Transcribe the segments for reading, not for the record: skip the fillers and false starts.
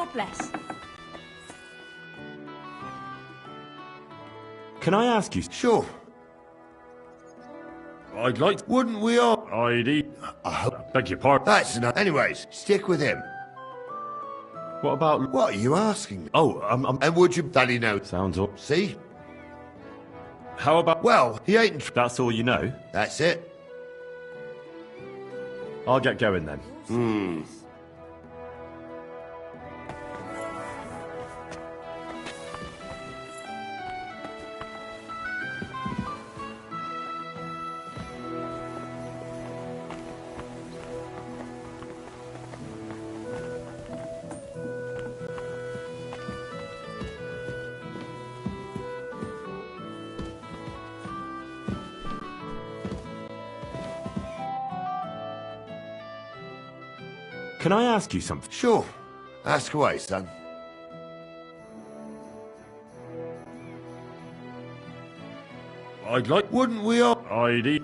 God bless. Can I ask you? Sure. I'd like. Wouldn't we all? I'd eat. I hope. Beg your pardon. That's enough. Anyways, stick with him. What about? What are you asking me? Oh, And would you... That he knows. Sounds up. See? How about? Well, he ain't... That's all you know. That's it. I'll get going then. Can I ask you something? Sure. Ask away, son. I'd like. Wouldn't we all? I'd eat.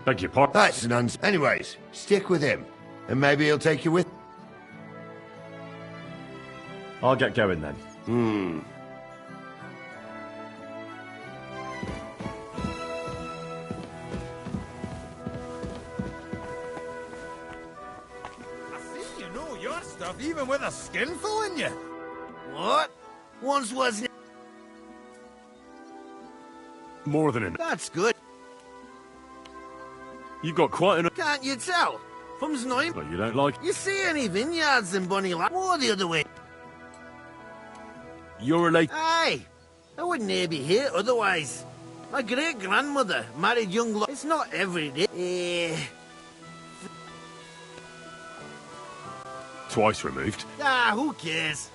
Beg your pardon. That's an uns... Anyways, stick with him. And maybe he'll take you with... I'll get going then. See, you know your stuff, even with a skinful in you. What? Once wasn't... More than enough. That's good. You've got quite enough. Can't you tell? Fum's nine. But you don't like. You see any vineyards in Bunnyland? More the other way. You're related. Aye. I wouldn't be here otherwise. My great-grandmother married young lo... It's not every day. Twice removed. Who cares?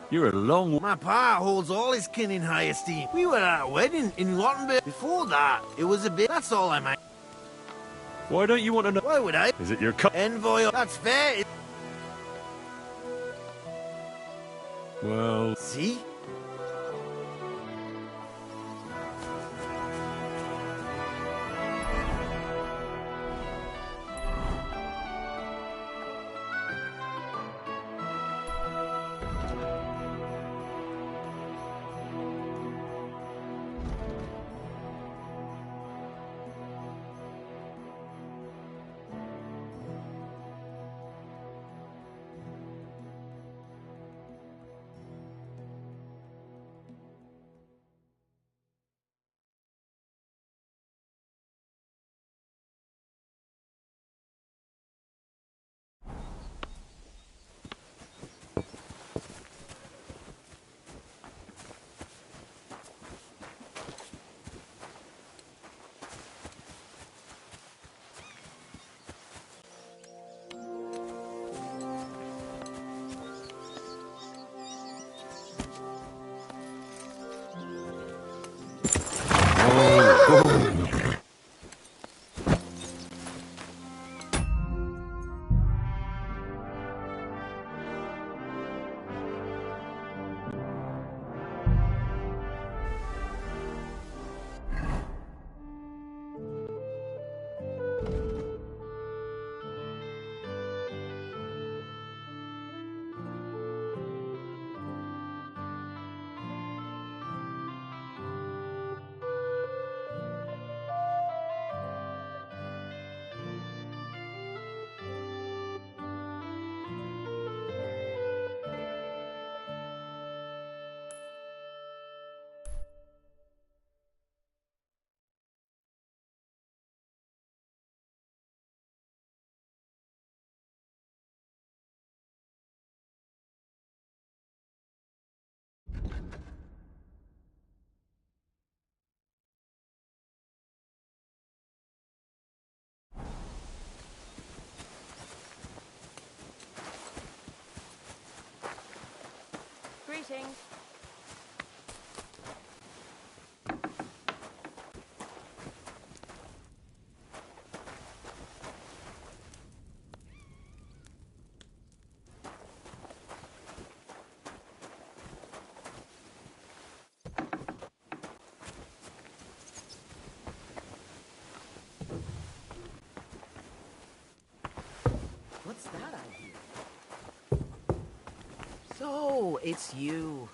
You're a long. My pa holds all his kin in high esteem. We were at a wedding in Rottenburg. Before that, it was a bit... That's all I meant. Why don't you want to know? Why would I? Is it your cut? Envoy... That's fair. Well. See? Greetings. What's that I hear? So, it's you.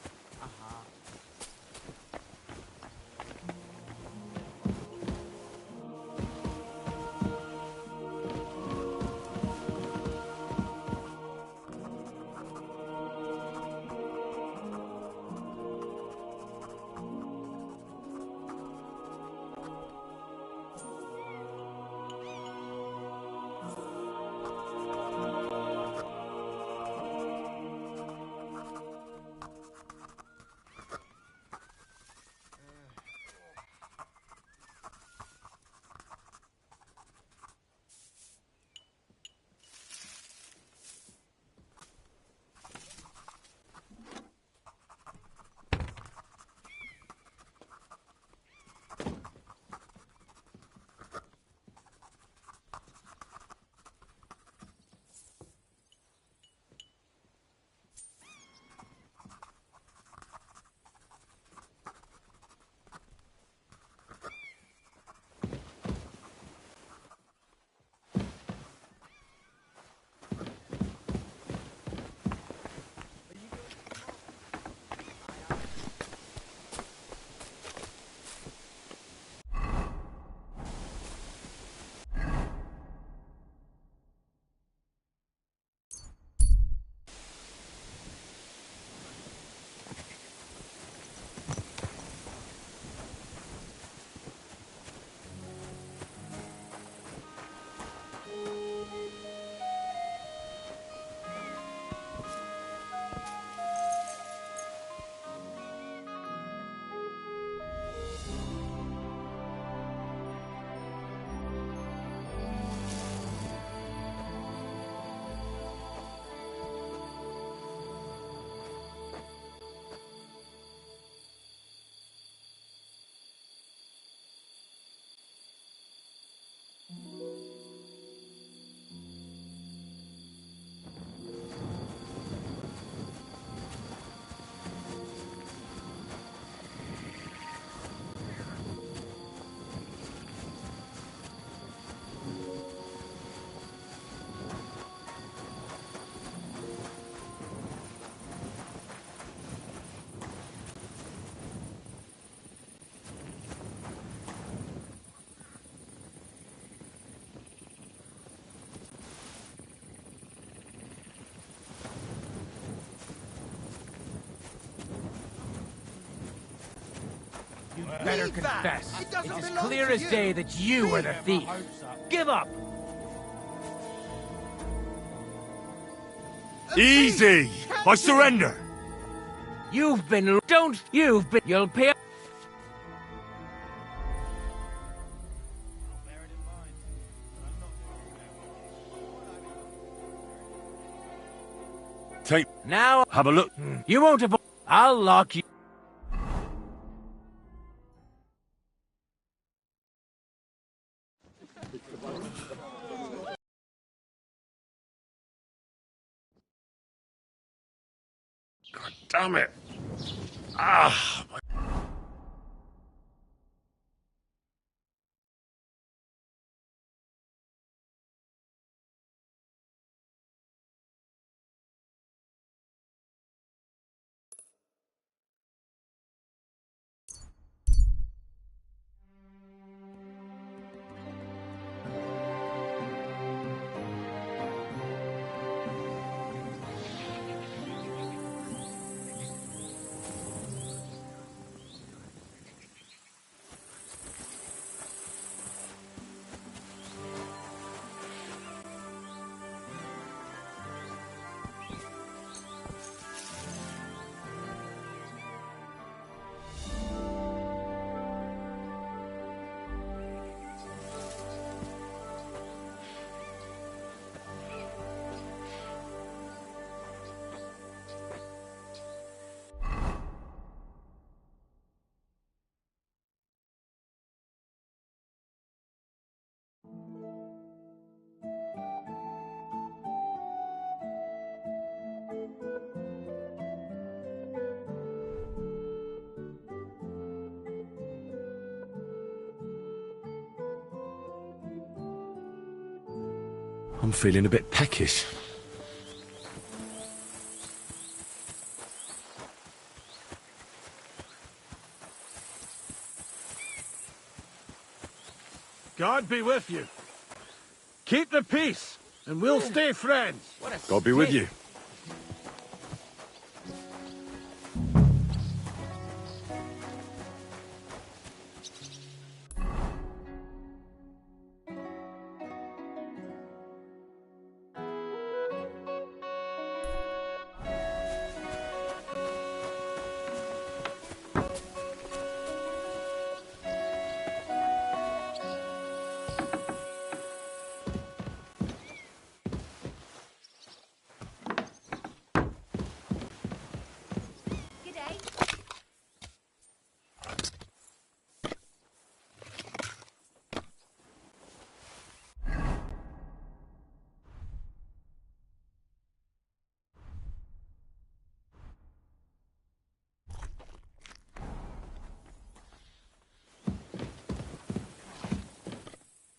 Better confess. It's clear as day that you were the thief. Give up! Easy! I surrender! You've been... You'll pay... Take... Now... Have a look. You won't have... I'll lock you... Damn it! Ah! I'm feeling a bit peckish. God be with you. Keep the peace, and we'll stay friends. God be with you.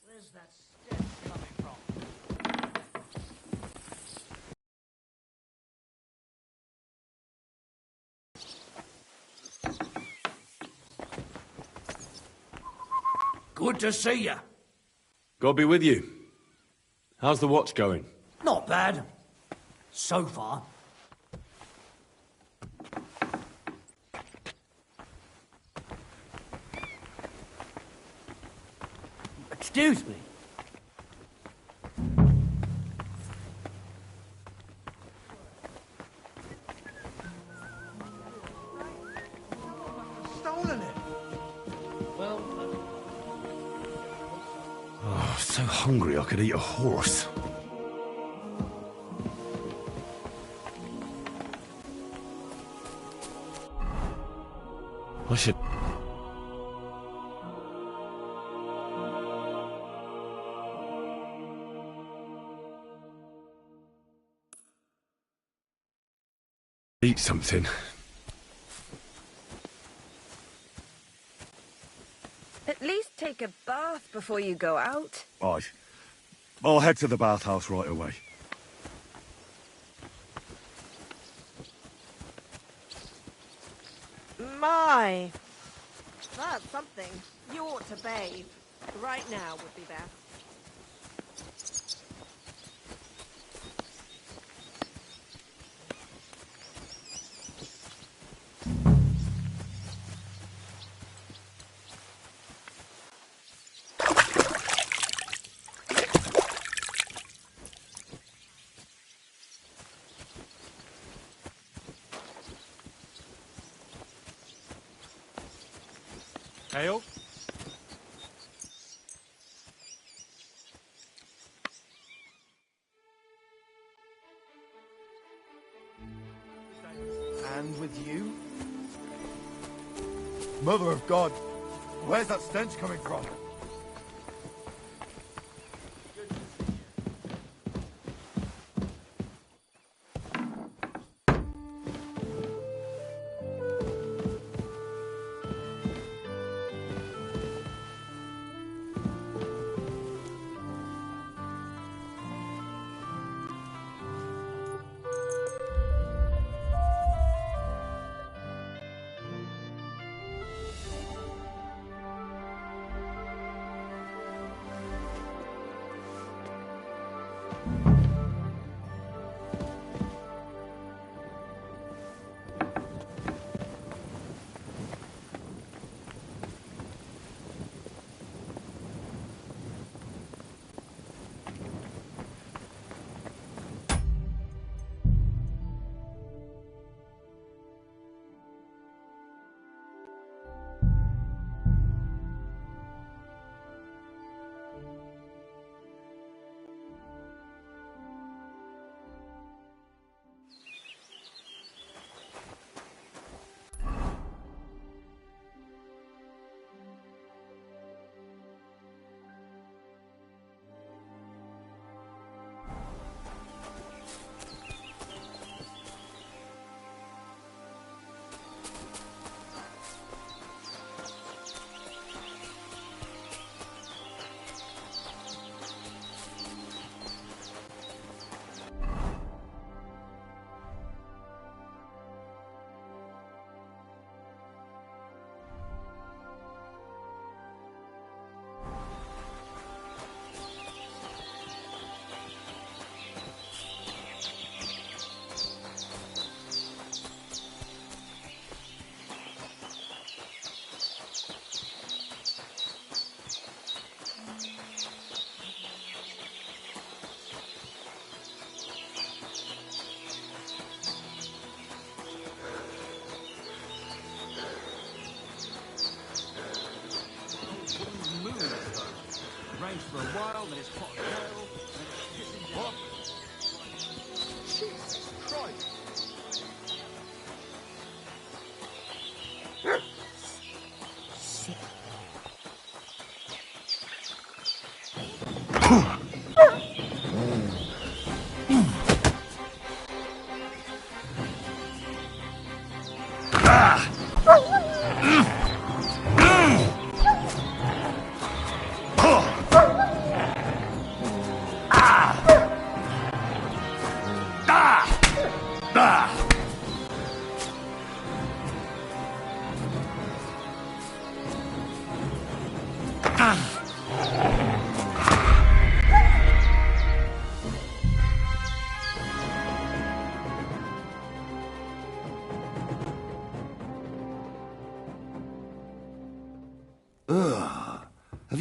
Where's that stench coming from? Good to see you. God be with you. How's the watch going? Not bad. So far. Excuse me. Stolen it. Well, Oh, so hungry I could eat a horse. I should... eat something. At least take a bath before you go out. Aye. I'll head to the bathhouse right away. My! That's something. You ought to bathe. Right now would be best. Hail. And with you? Mother of God, where's that stench coming from?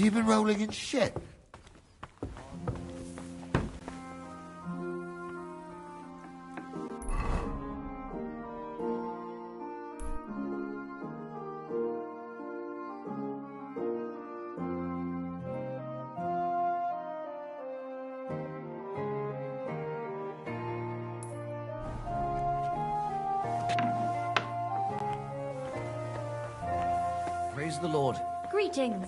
you been rolling in shit? Praise the Lord. Greetings.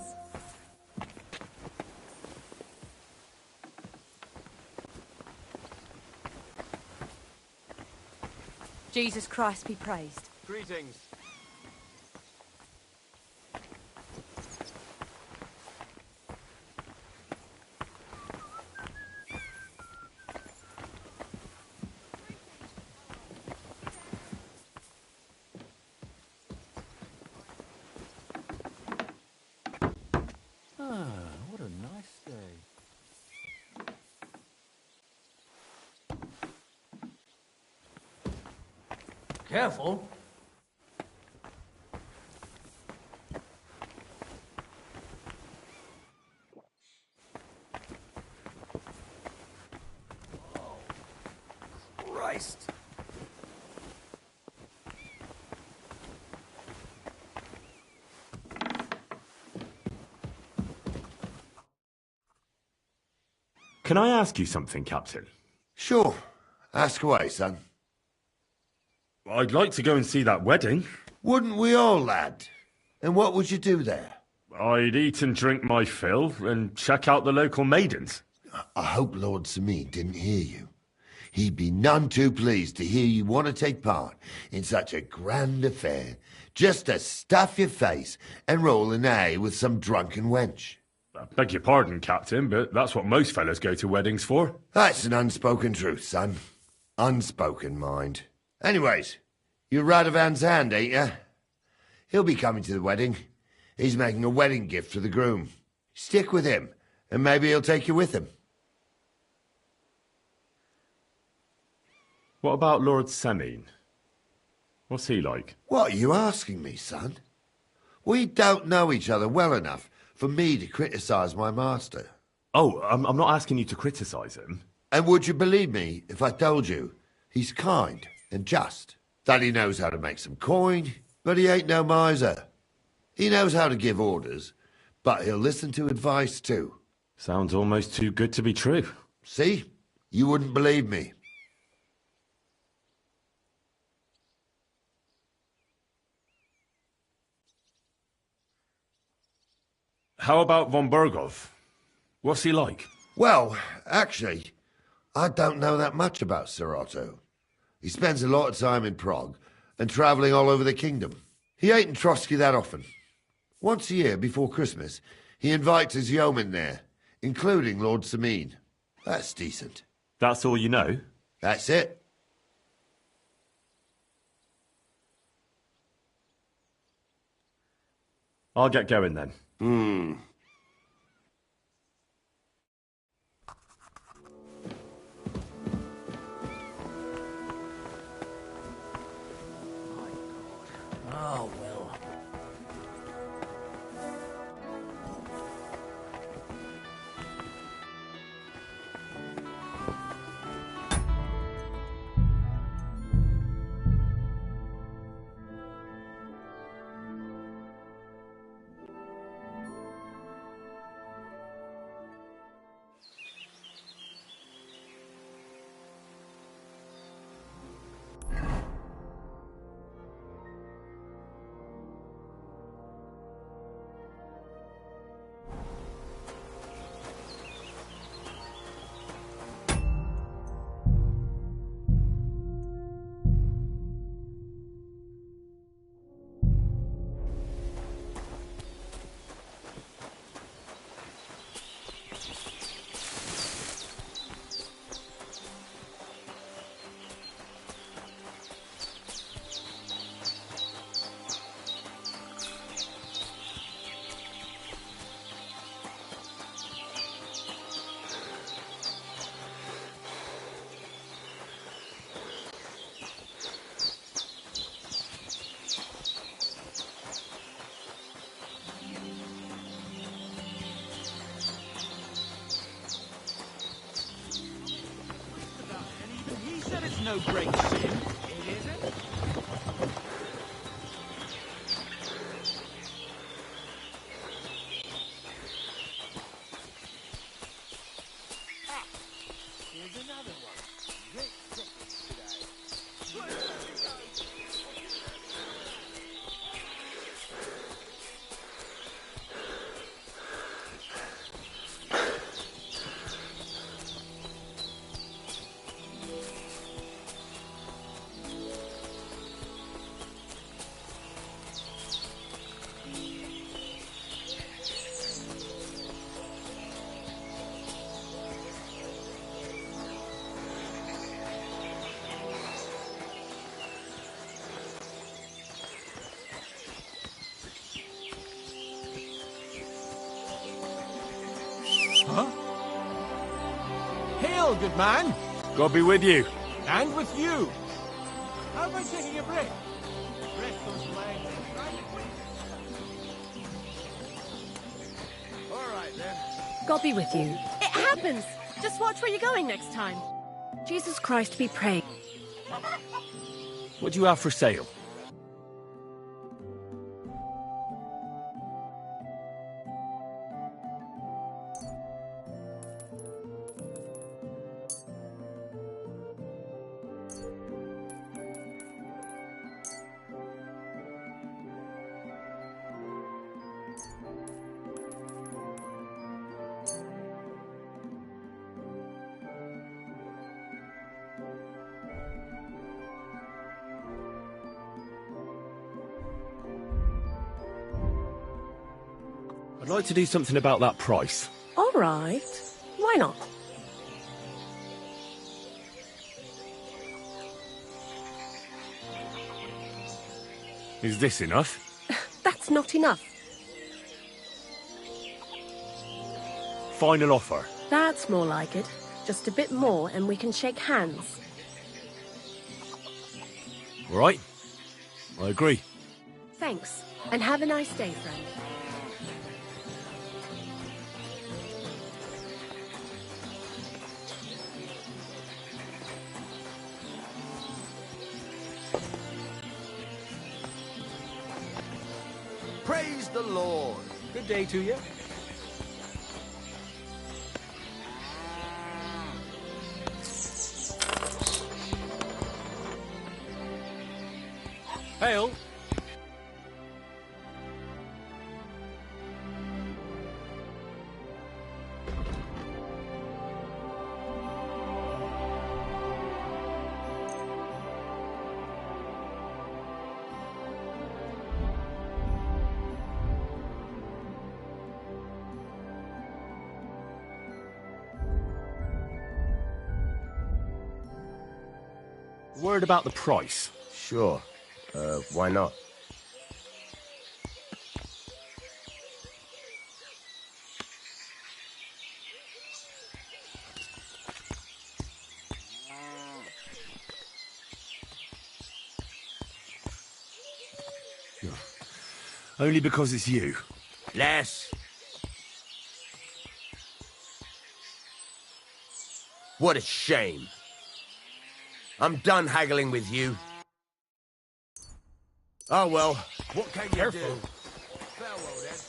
Jesus Christ be praised. Greetings. What a nice day. Careful. Christ. Can I ask you something, Captain? Sure. Ask away, son. I'd like to go and see that wedding. Wouldn't we all, lad? And what would you do there? I'd eat and drink my fill and check out the local maidens. I hope Lord Sameen didn't hear you. He'd be none too pleased to hear you want to take part in such a grand affair, just to stuff your face and roll an A with some drunken wench. I beg your pardon, Captain, but that's what most fellas go to weddings for. That's an unspoken truth, son. Unspoken, mind. Anyways, you're Radovan's hand, ain't you? He'll be coming to the wedding. He's making a wedding gift for the groom. Stick with him, and maybe he'll take you with him. What about Lord Semine? What's he like? What are you asking me, son? We don't know each other well enough for me to criticise my master. Oh, I'm not asking you to criticise him. And would you believe me if I told you he's kind and just? That he knows how to make some coin, but he ain't no miser. He knows how to give orders, but he'll listen to advice too. Sounds almost too good to be true. See? You wouldn't believe me. How about von Burgov? What's he like? Well, actually, I don't know that much about Sir Otto. He spends a lot of time in Prague and travelling all over the kingdom. He ain't in Trotsky that often. Once a year, before Christmas, he invites his yeomen there, including Lord Sameen. That's decent. That's all you know? That's it. I'll get going then. Oh, well. no great sin. It isn't. Here's another one. Great tickets today. Huh? Hail, good man! God be with you. And with you! How about taking a break? Rest those legs. All right, then. God be with you. It happens! Just watch where you're going next time. Jesus Christ be praised. What do you have for sale? I'd like to do something about that price. All right. Why not? Is this enough? That's not enough. Final offer. That's more like it. Just a bit more and we can shake hands. All right. I agree. Thanks. And have a nice day, friend. Praise the Lord. Good day to you. Hail. Word about the price. Sure. Why not? Only because it's you. Less. What a shame. I'm done haggling with you. Oh well, what can you do? Farewell then.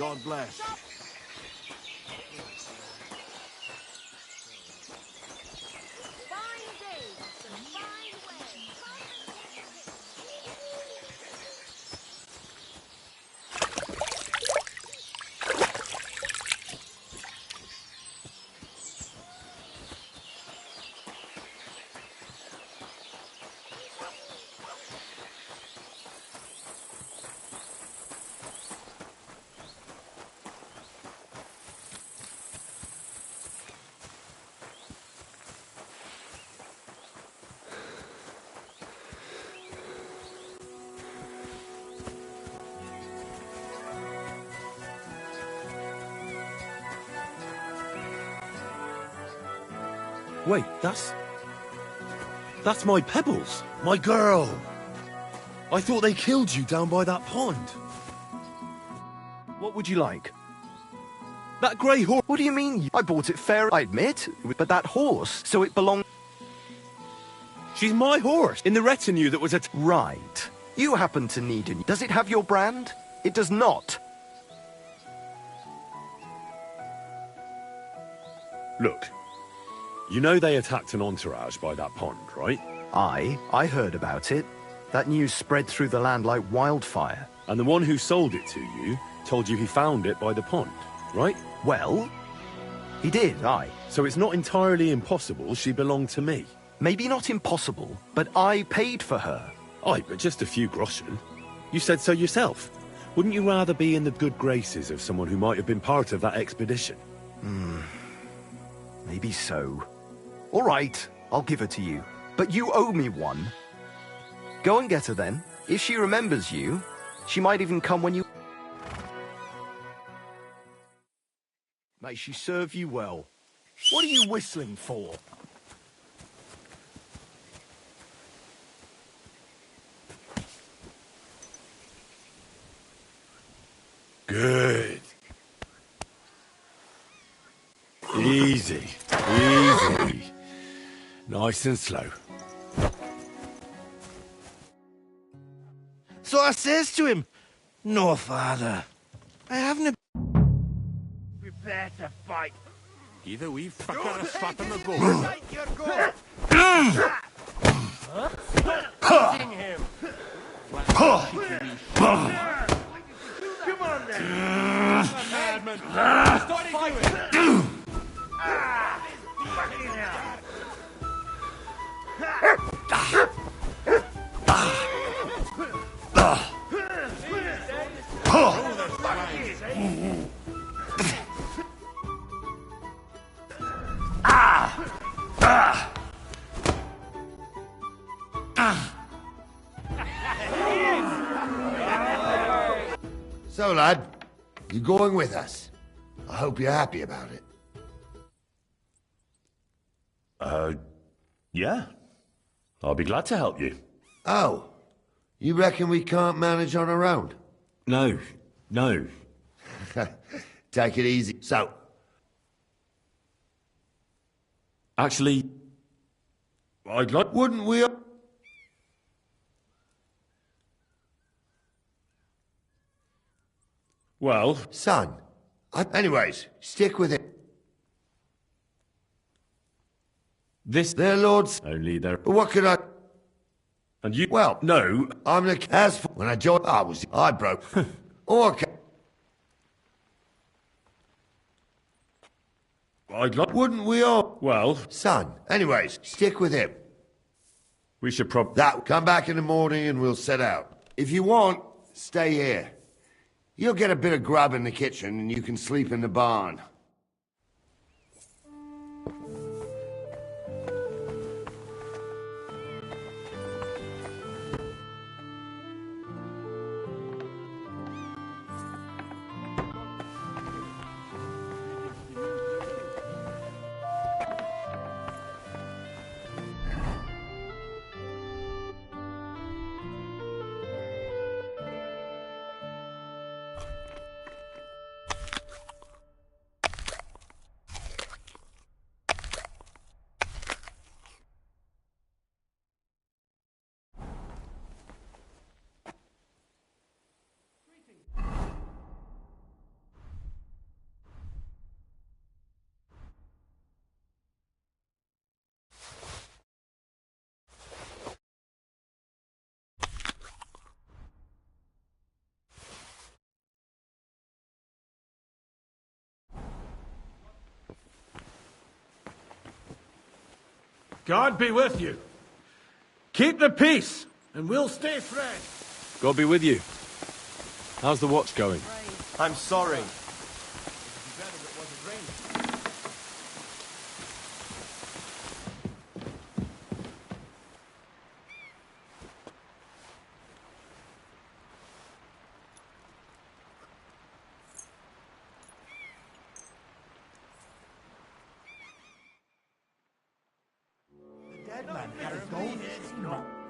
God bless. Fine day, some fine weather. Wait, that's my Pebbles, my girl. I thought they killed you down by that pond. What would you like? That grey horse. What do you mean? I bought it fair, I admit. But that horse, so it belonged... She's my horse, in the retinue that was at... Right. You happen to need it. Does it have your brand? It does not. Look, you know they attacked an entourage by that pond, right? I heard about it. That news spread through the land like wildfire. And the one who sold it to you told you he found it by the pond, right? Well, he did, aye. So it's not entirely impossible she belonged to me. Maybe not impossible, but I paid for her. Aye, but just a few groschen. You said so yourself. Wouldn't you rather be in the good graces of someone who might have been part of that expedition? Maybe so. All right, I'll give her to you. But you owe me one. Go and get her then. If she remembers you, she might even come when you... May she serve you well. What are you whistling for? Good. Easy, easy. Nice and slow. So I says to him, "No, father, I haven't prepared to fight." Give a wee fucker a slap in the gore. Hitting him. Come on then. Madman. Starting fucking hell. So, lad, you going with us? I hope you're happy about it. Yeah. I'll be glad to help you. Oh, you reckon we can't manage on our own? No. Take it easy. So, Actually, I'd like... wouldn't we... Well... Son, anyways, stick with it. This... They're lords. Only they're... But what could I... And you... Well, No. I'm the... As for... When I joined... I broke. Okay. I'd like... Wouldn't we all... Well... Son, anyways, stick with him. We should probably... That, come back in the morning and we'll set out. If you want, stay here. You'll get a bit of grub in the kitchen and you can sleep in the barn. God be with you. Keep the peace, and we'll stay friends. God be with you. How's the watch going? I'm sorry.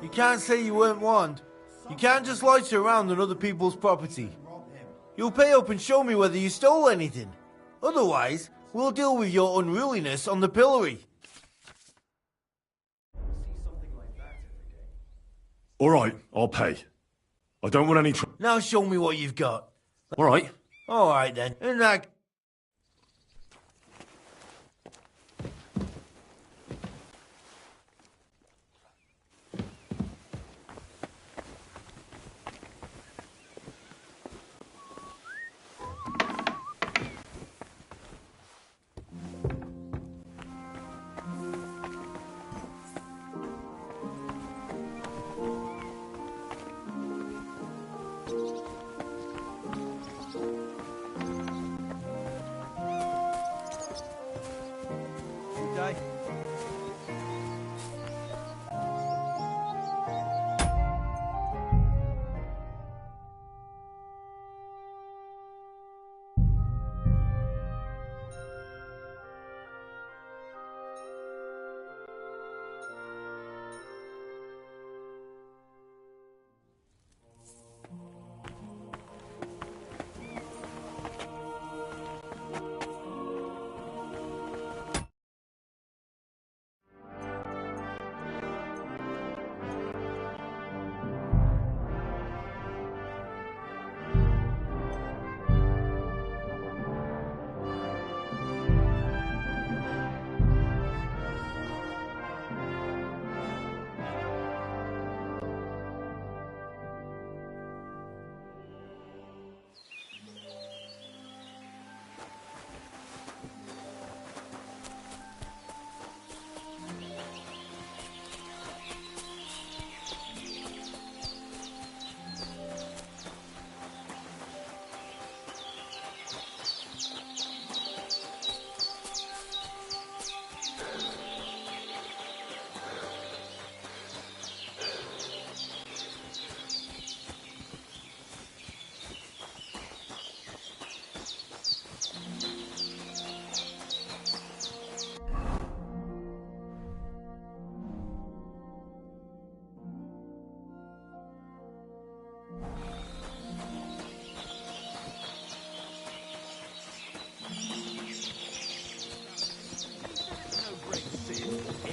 You can't say you weren't warned. You can't just loiter around on other people's property. You'll pay up and show me whether you stole anything. Otherwise, we'll deal with your unruliness on the pillory. All right, I'll pay. I don't want any Now show me what you've got. All right. All right then. In that...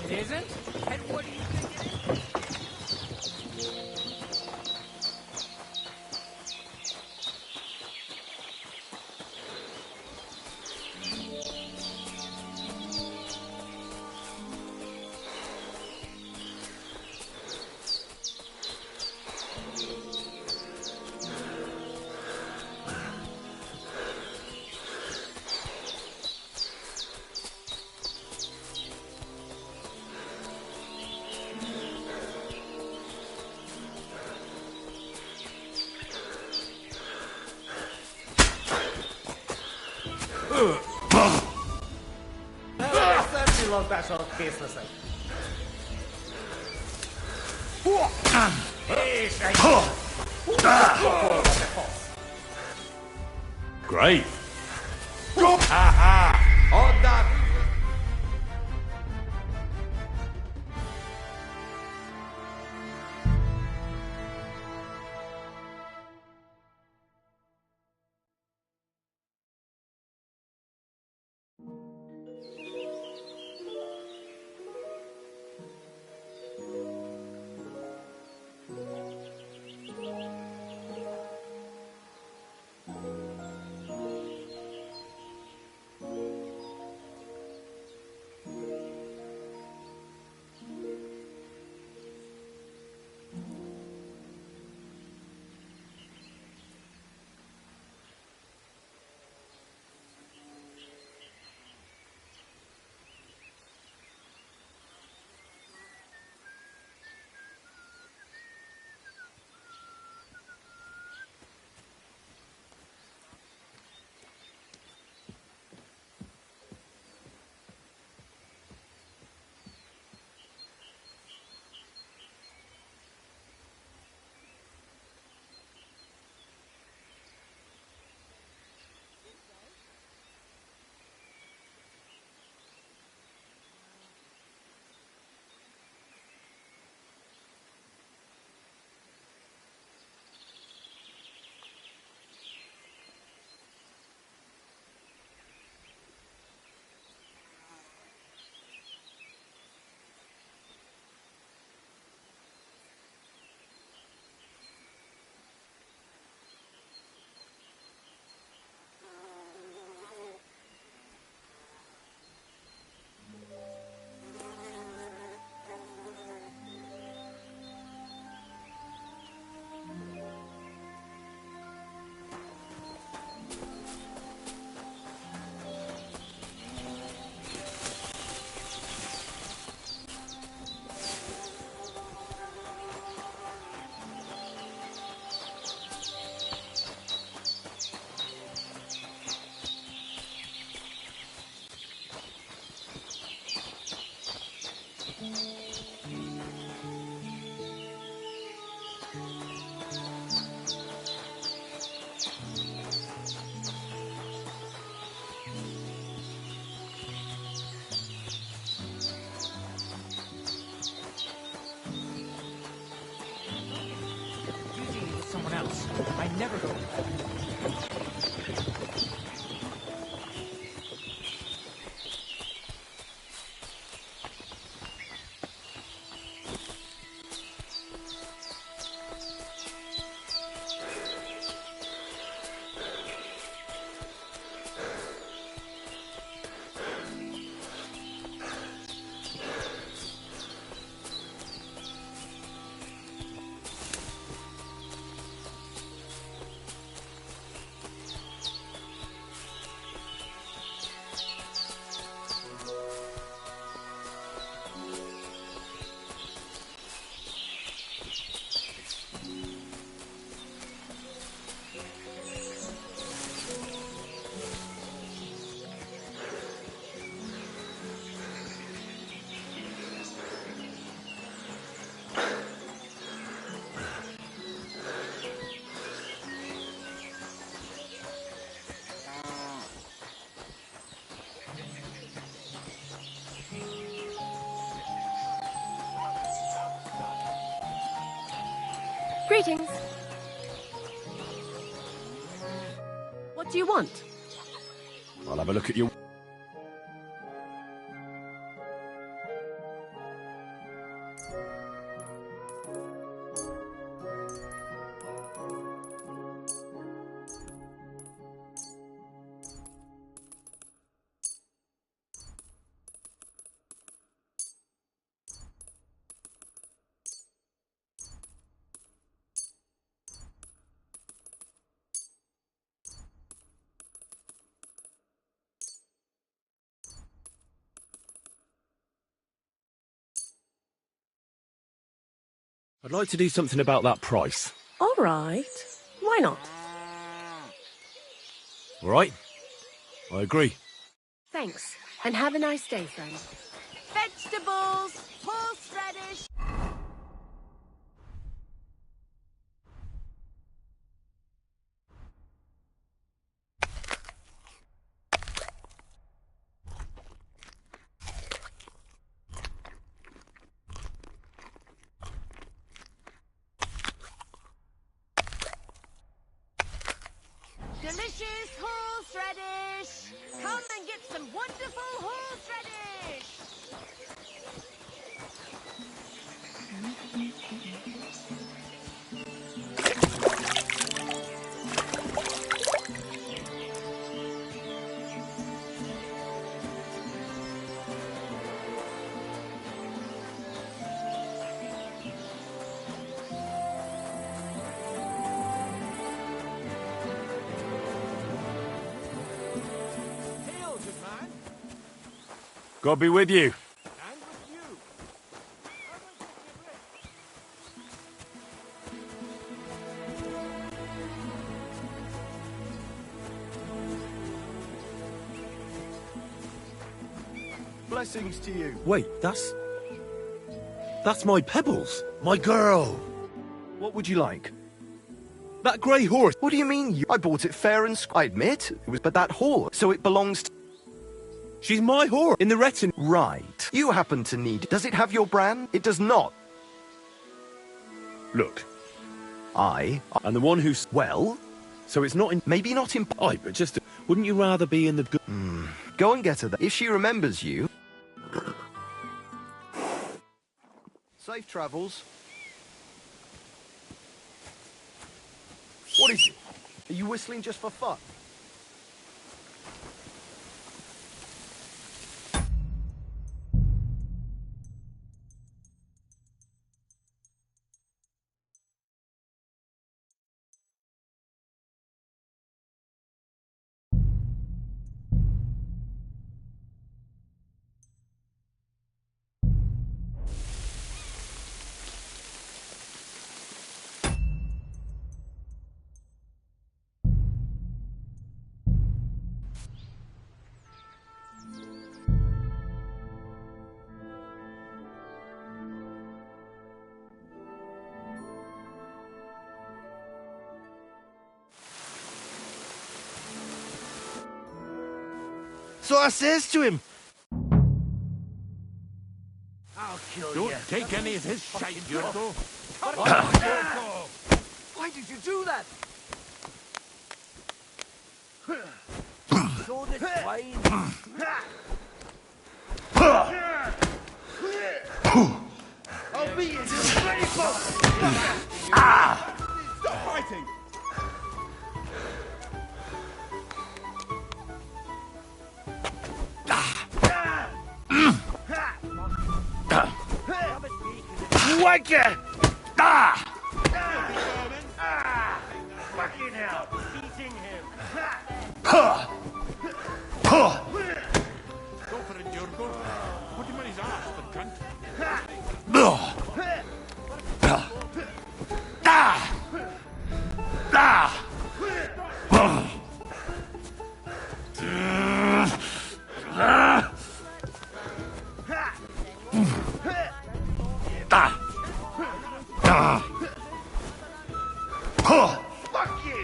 It isn't? And what do you think it is? I love that sort of business. Great. On that. I never go. Greetings. What do you want? I'll have a look at you. I'd like to do something about that price. All right. Why not? All right? I agree. Thanks. And have a nice day, friend. Vegetables, horseradish. Delicious horseradish! Come and get some wonderful horseradish! God be with you. And with you. Blessings to you. Wait, that's my Pebbles. My girl. What would you like? That grey horse. What do you mean? I bought it fair and I admit it was, but that horse, so it belongs to. She's my horse in the retin. Right. You happen to need. Does it have your brand? It does not. Look, I. and the one who's Well, so it's not in. maybe not in. Aye, but just wouldn't you rather be in the good? Go and get her there. If she remembers you. Safe travels. What is it? Are you whistling just for fun? So I says to him, I'll kill you. Don't take any of his shite, Yurko. why did you do that? Sword is twain. I'll beat you to the bloody boss! Stop fighting! Wanker! Fucking hell! Beating him! Go for it, Jurgo. Put him on his arse, the cunt. Fuck you!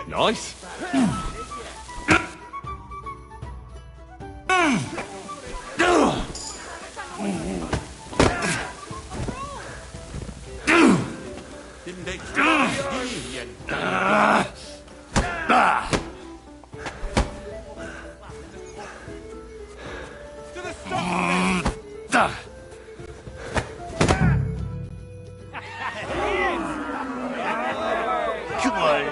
Nice. Didn't they try you dumb? To the stop! Come on.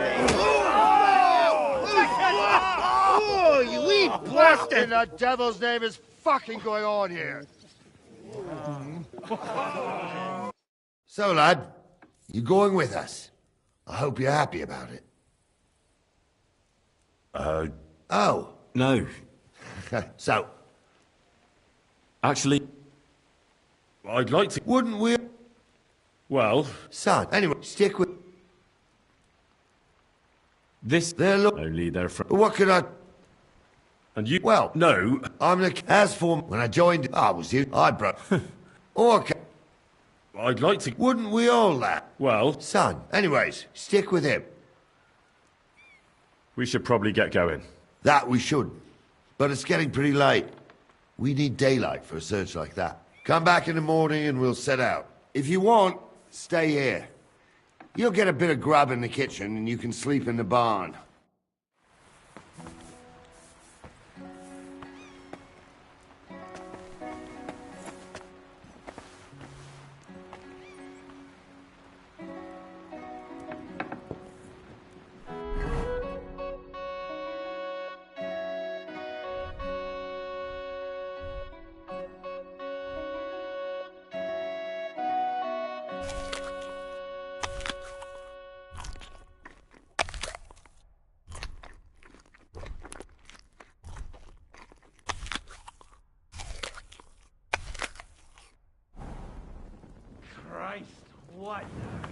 Oh, you wee bastard! In the devil's name is fucking going on here? So, lad, you going with us? I hope you're happy about it. Oh. No. So, Actually, I'd like to... wouldn't we... Well, Son, anyway, stick with... this... There, look... Only they're from... What could I... And you... Well... No. I'm the... As for... When I joined... I was you. I broke... Okay. I'd like to... Wouldn't we all, lad? Well, Son, anyways, stick with him. we should probably get going. That we should. But it's getting pretty late. We need daylight for a search like that. Come back in the morning and we'll set out. If you want, stay here. You'll get a bit of grub in the kitchen and you can sleep in the barn. Christ, what now?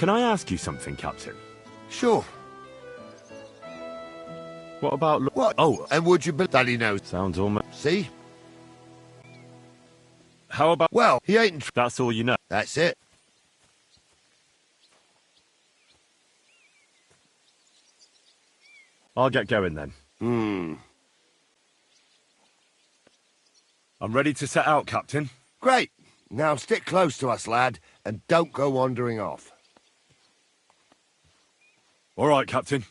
Can I ask you something, Captain? Sure. What about... What? Oh, And would you believe that he knows? sounds almost... See? How about... Well, he ain't... That's all you know. That's it. I'll get going then. I'm ready to set out, Captain. Great. Now stick close to us, lad, and don't go wandering off. All right, Captain.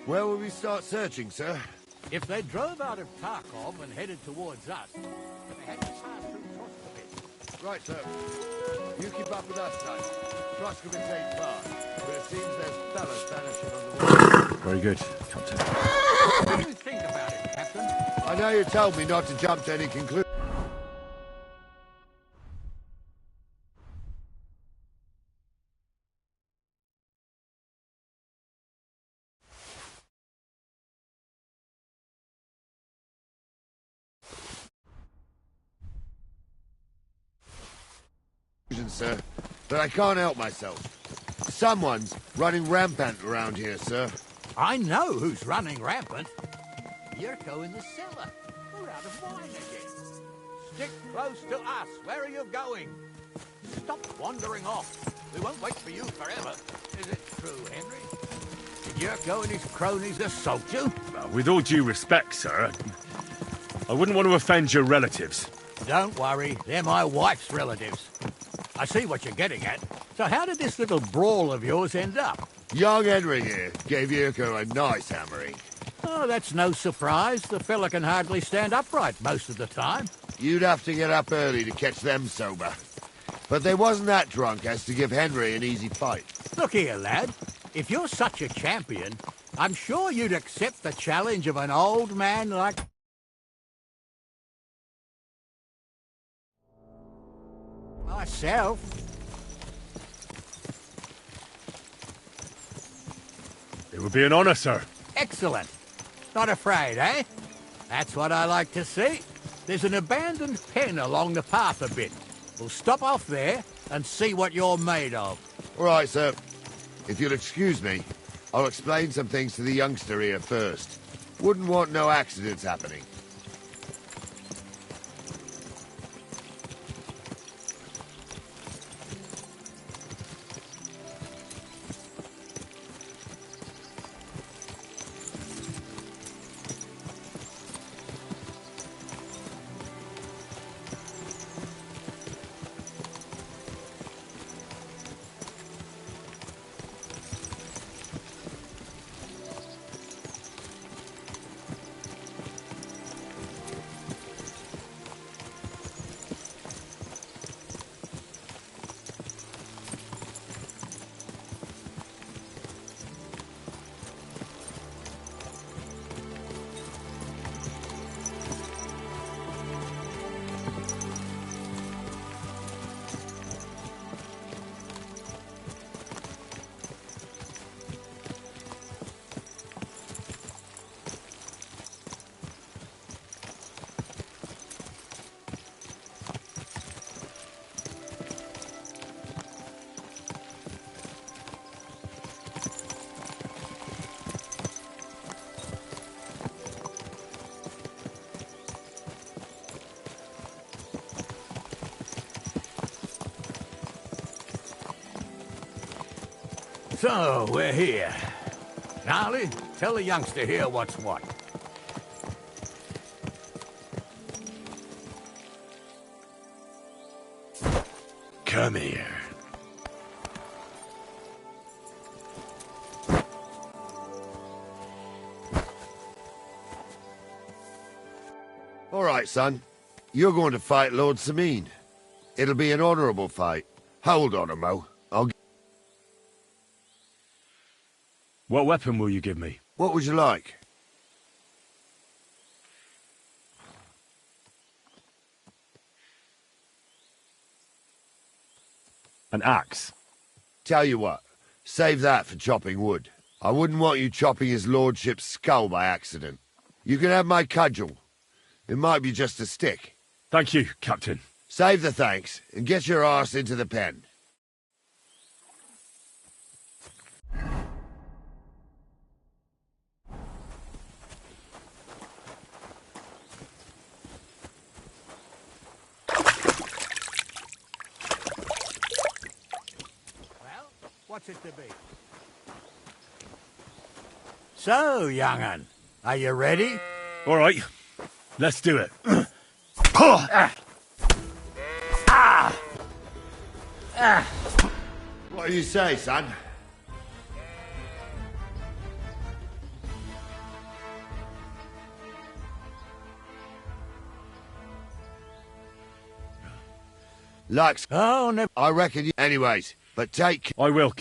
Where will we start searching, sir? If they drove out of Tarkov and headed towards us, they had to pass through Troskovitz. Right, sir. You keep up with us, son. Troskovitz ain't far, but it seems there's fellas vanishing on the way. Very good, Captain. What do you think about it, Captain? I know you told me not to jump to any conclusion. Sir, but I can't help myself. Someone's running rampant around here, sir. I know who's running rampant. Yurko in the cellar. We're out of wine again. Stick close to us. Where are you going? Stop wandering off. We won't wait for you forever. Is it true, Henry? Did Yurko and his cronies assault you? With all due respect, sir, I wouldn't want to offend your relatives. Don't worry. They're my wife's relatives. I see what you're getting at. So how did this little brawl of yours end up? Young Henry here gave Yurko a nice hammering. Oh, that's no surprise. The fella can hardly stand upright most of the time. You'd have to get up early to catch them sober. But they wasn't that drunk as to give Henry an easy fight. Look here, lad. If you're such a champion, I'm sure you'd accept the challenge of an old man like... myself. It would be an honor, sir. Excellent. Not afraid, eh? That's what I like to see. There's an abandoned pen along the path a bit. We'll stop off there and see what you're made of. All right, sir. If you'll excuse me, I'll explain some things to the youngster here first. Wouldn't want no accidents happening. So, we're here. Gnarly, tell the youngster here what's what. Come here. All right, son. You're going to fight Lord Sameen. It'll be an honourable fight. Hold on, Mo. What weapon will you give me? What would you like? An axe. Tell you what, save that for chopping wood. I wouldn't want you chopping his lordship's skull by accident. You can have my cudgel. It might be just a stick. Thank you, Captain. Save the thanks and get your arse into the pen. Well, what's it to be? So, young'un, are you ready? All right, let's do it. What do you say, son? Likes. Oh, no. I reckon you. Anyways, but take. I will.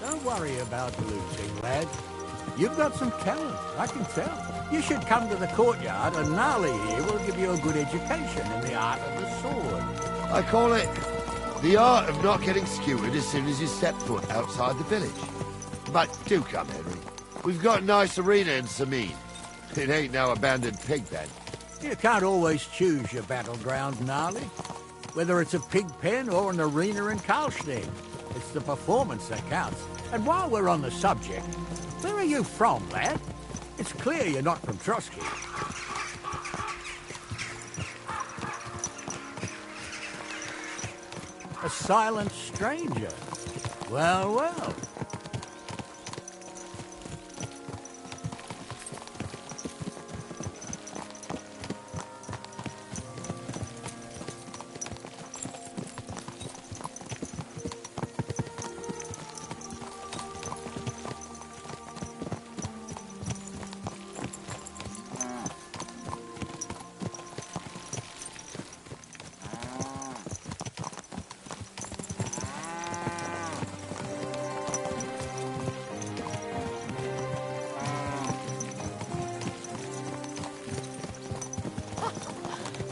Don't worry about losing, lad. You've got some talent, I can tell. You should come to the courtyard and Gnarly here will give you a good education in the art of the sword. I call it the art of not getting skewered as soon as you step foot outside the village. But do come, Henry. We've got a nice arena in Sameen. It ain't no abandoned pig pen. You can't always choose your battleground, Gnarly. Whether it's a pig pen or an arena in Karlstein, it's the performance that counts. And while we're on the subject, where are you from, lad? It's clear you're not from Trotsky. A silent stranger. Well, well.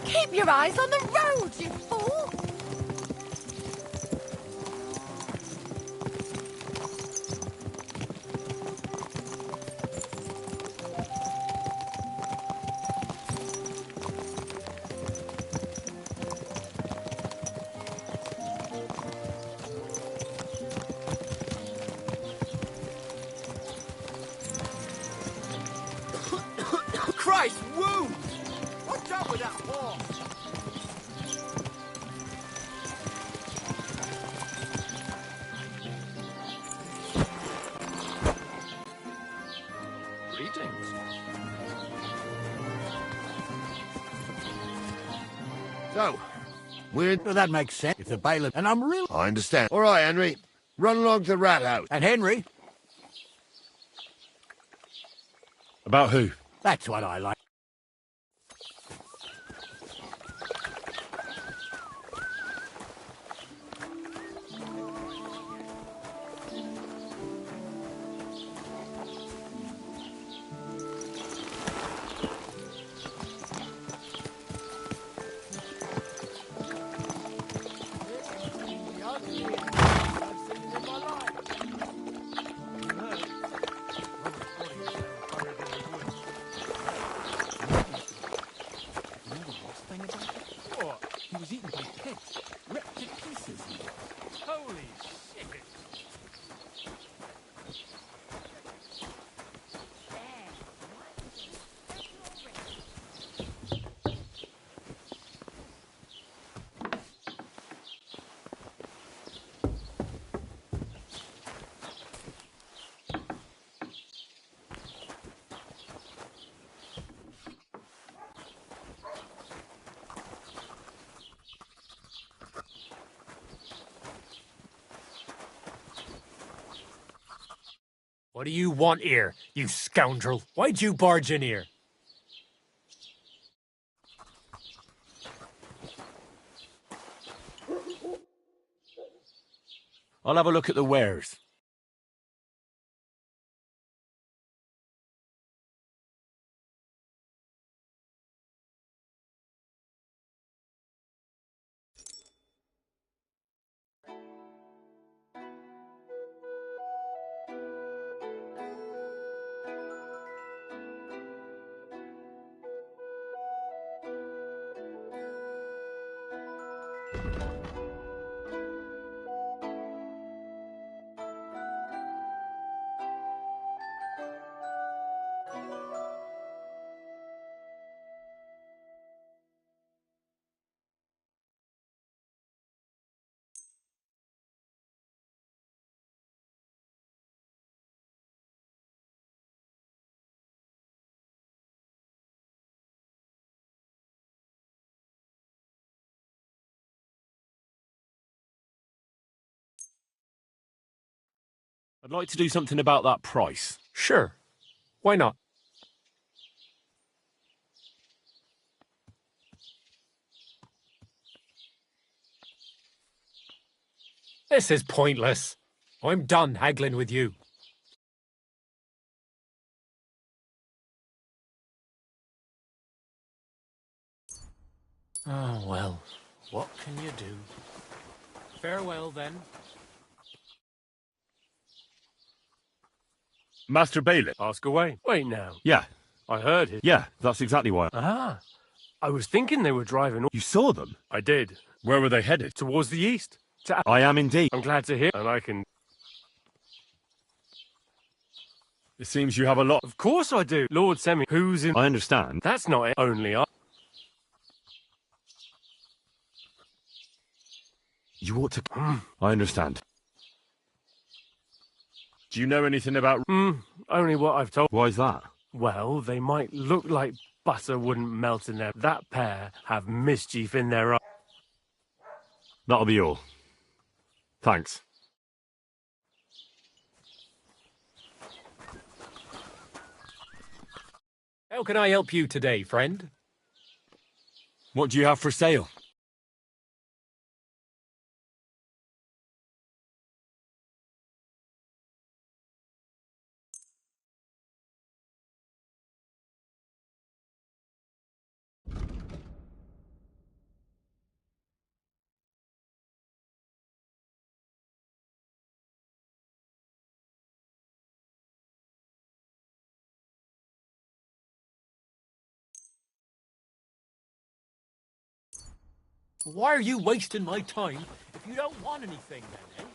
Keep your eyes on the road, you fool! Christ, wounds! What's up with that horse? We're... Well, that makes sense. If the bailiff... And I'm real... I understand. All right, Henry. Run along to the rat house. And Henry? About who? That's what I like. He was eaten by pigs, ripped to pieces. Holy shit! What do you want here, you scoundrel? Why'd you barge in here? I'll have a look at the wares. I'd like to do something about that price. Sure. Why not? This is pointless. I'm done haggling with you. Oh, well. What can you do? Farewell, then. Master Bailiff. Ask away. Wait now. Yeah. I heard it. Yeah, that's exactly why. Ah. I was thinking they were driving... You saw them? I did. Where were they headed? Towards the east. I am indeed. I'm glad to hear, and I can... It seems you have a lot... Of course I do. Lord Semi, who's in... I understand. That's not it. Only I... You ought to... I understand. Do you know anything about... Only what I've told... Why's that? Well, they might look like butter wouldn't melt in there. That pair have mischief in their eyes. That'll be all. Thanks. How can I help you today, friend? What do you have for sale? Why are you wasting my time if you don't want anything, then, eh?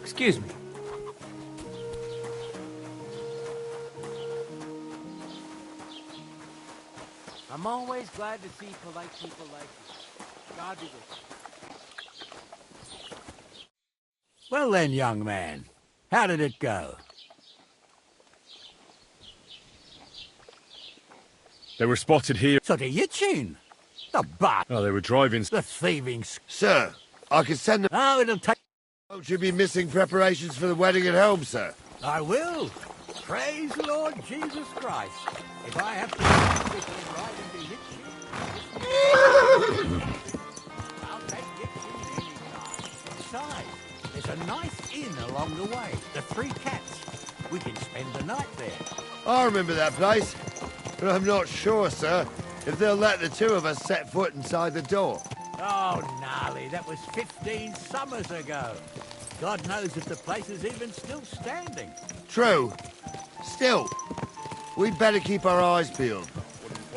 Excuse me. I'm always glad to see polite people like you. God be with you. Well then, young man, how did it go? They were spotted here. So the Yichin? The bat. Oh, they were driving. The thieving. Sir, I can send them. Oh, it'll take. Won't you be missing preparations for the wedding at home, sir? I will. Praise Lord Jesus Christ. If I have to riding to Yichin, I'll take Yichin any time. Besides, there's a nice inn along the way, the Three Cats. We can spend the night there. I remember that place, but I'm not sure, sir, if they'll let the two of us set foot inside the door. Oh, gnarly, that was 15 summers ago. God knows if the place is even still standing. True. Still, we'd better keep our eyes peeled.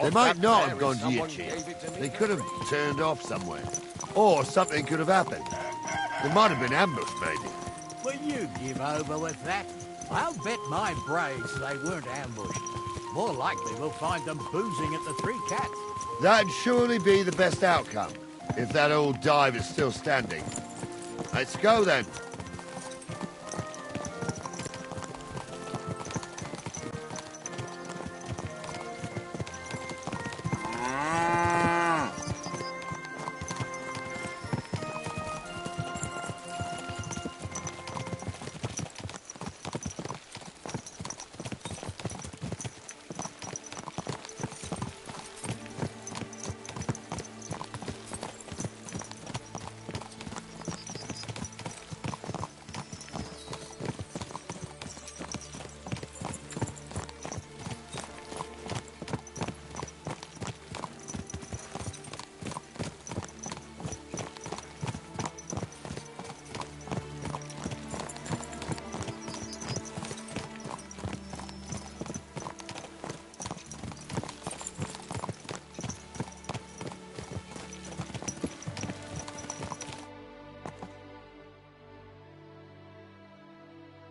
They might not have gone to Yichin. They could have turned off somewhere. Or something could have happened. They might have been ambushed, maybe. Will you give over with that? I'll bet my brains they weren't ambushed. More likely we'll find them boozing at the Three Cats. That'd surely be the best outcome, if that old dive is still standing. Let's go, then.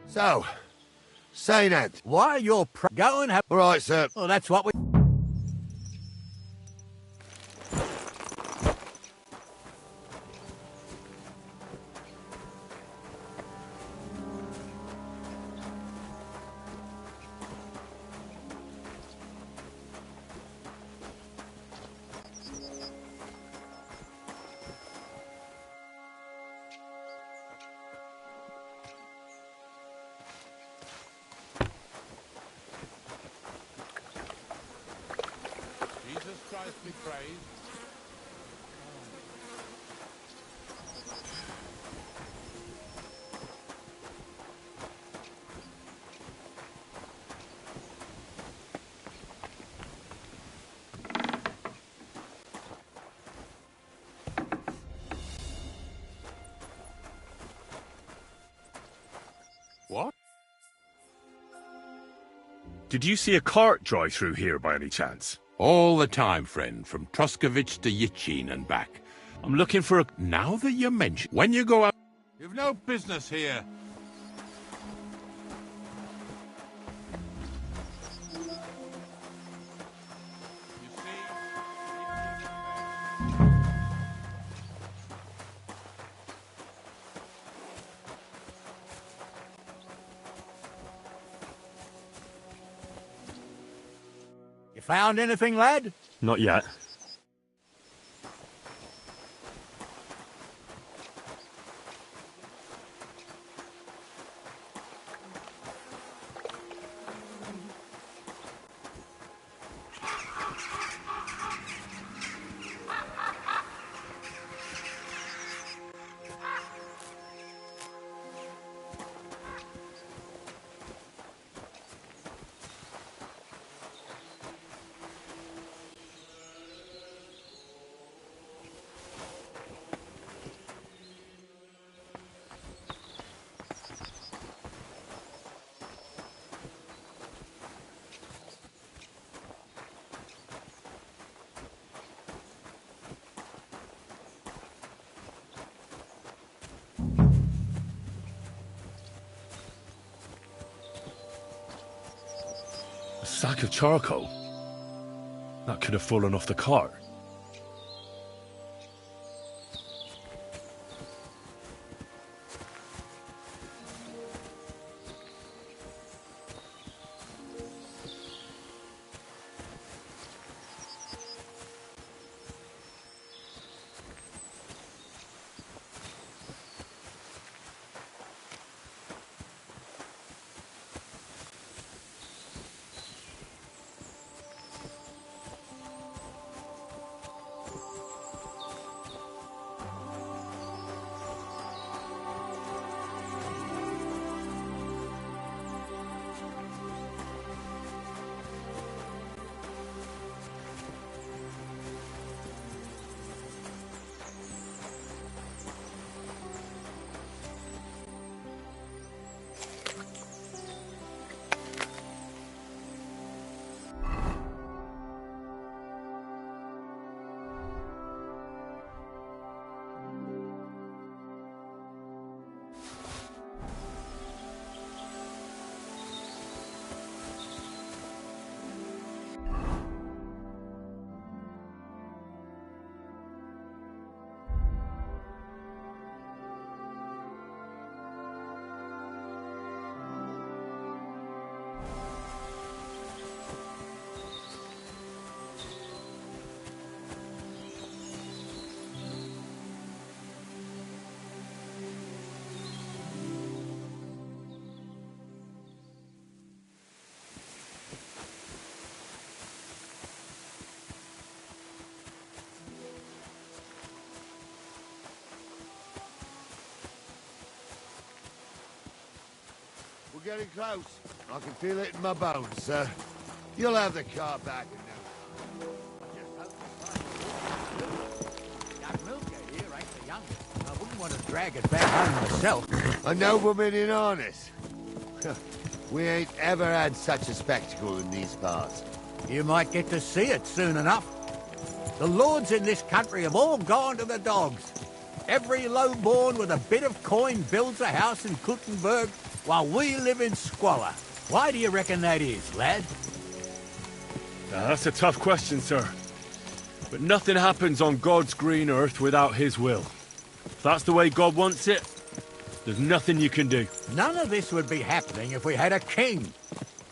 So, Saint Ant. While you're going, all right, sir. Well, that's what we... Jesus Christ be praised. What? Did you see a cart drive through here by any chance? All the time, friend, from Troskovich to Yichin and back. I'm looking for a... Now that you mention... When you go out... You've no business here. You found anything, lad? Not yet. A sack of charcoal? That could have fallen off the cart. We're getting close. I can feel it in my bones, sir. You'll have the car back in no Young Milker here ain't the youngest. I wouldn't want to drag it back home myself. A nobleman in harness. We ain't ever had such a spectacle in these parts. You might get to see it soon enough. The lords in this country have all gone to the dogs. Every lowborn with a bit of coin builds a house in Kuttenberg while we live in squalor. Why do you reckon that is, lad? That's a tough question, sir. But nothing happens on God's green earth without his will. If that's the way God wants it, there's nothing you can do. None of this would be happening if we had a king.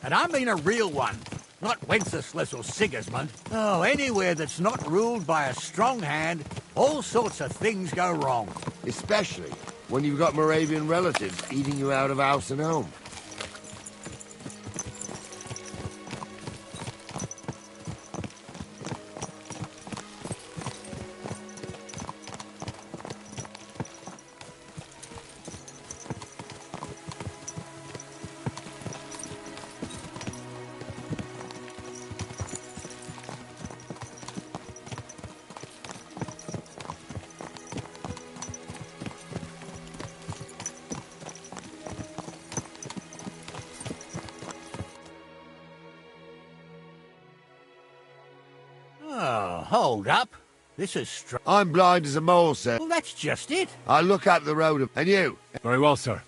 And I mean a real one. Not Wenceslas or Sigismund. Oh, anywhere that's not ruled by a strong hand, all sorts of things go wrong. Especially when you've got Moravian relatives eating you out of house and home. Oh, hold up. This is I'm blind as a mole, sir. Well, that's just it. I look up the road, and you? Very well, sir.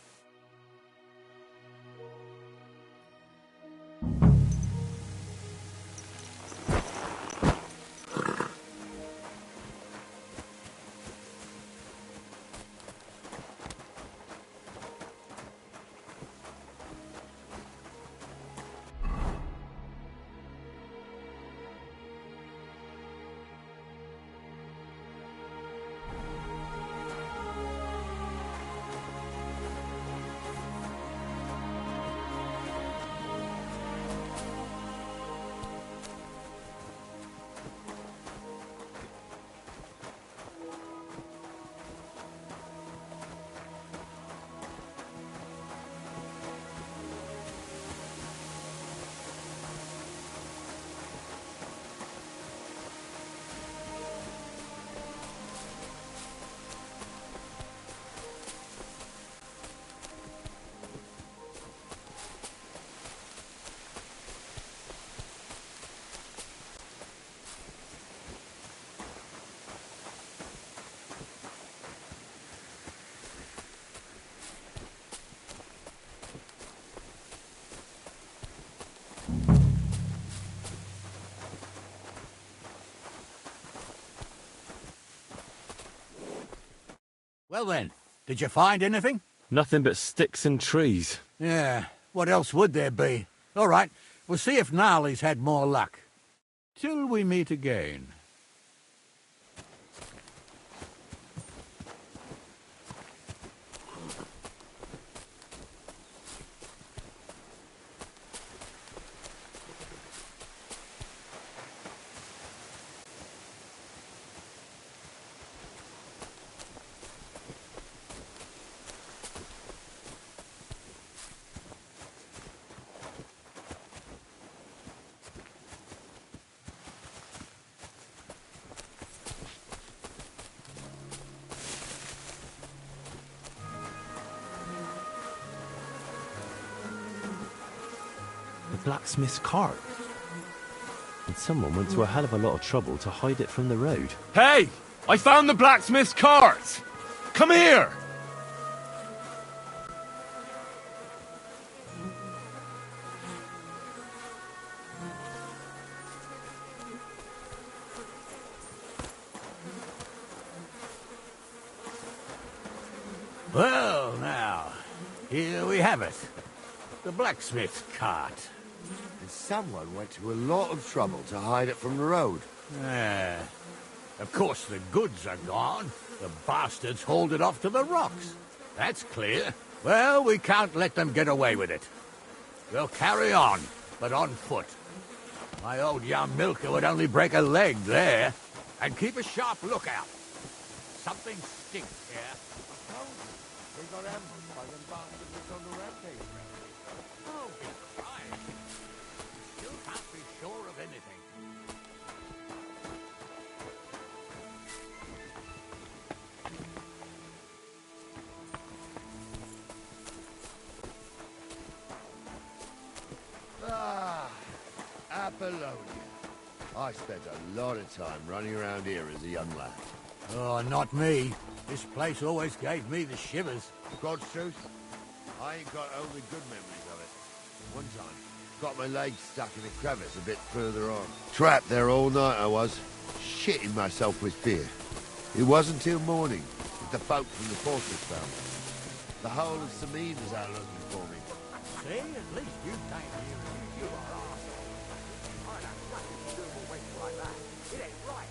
Well then, did you find anything? Nothing but sticks and trees. Yeah, what else would there be? All right, we'll see if Gnarly's had more luck. Till we meet again. The blacksmith's cart. And someone went to a hell of a lot of trouble to hide it from the road. Hey! I found the blacksmith's cart! Come here! Well, now, here we have it. The blacksmith's cart. And someone went to a lot of trouble to hide it from the road. Yeah. Of course, the goods are gone. The bastards hauled it off to the rocks. That's clear. Well, we can't let them get away with it. We'll carry on, but on foot. My old young milker would only break a leg there. And keep a sharp lookout. Something stinks here. They got ambushed by them bastards that's on the rampage. Don't be crying. Still can't be sure of anything. Ah, Apollonia. I spent a lot of time running around here as a young lad. Oh, not me. This place always gave me the shivers. God's truth, I ain't got only good memories of it. One time, got my leg stuck in a crevice a bit further on. Trapped there all night I was, shitting myself with fear. It wasn't till morning that the folk from the fortress found me. The whole of Samine was out looking for me. See, at least you came here. You are awesome. I don't nothing to do with a waste like that. It ain't right.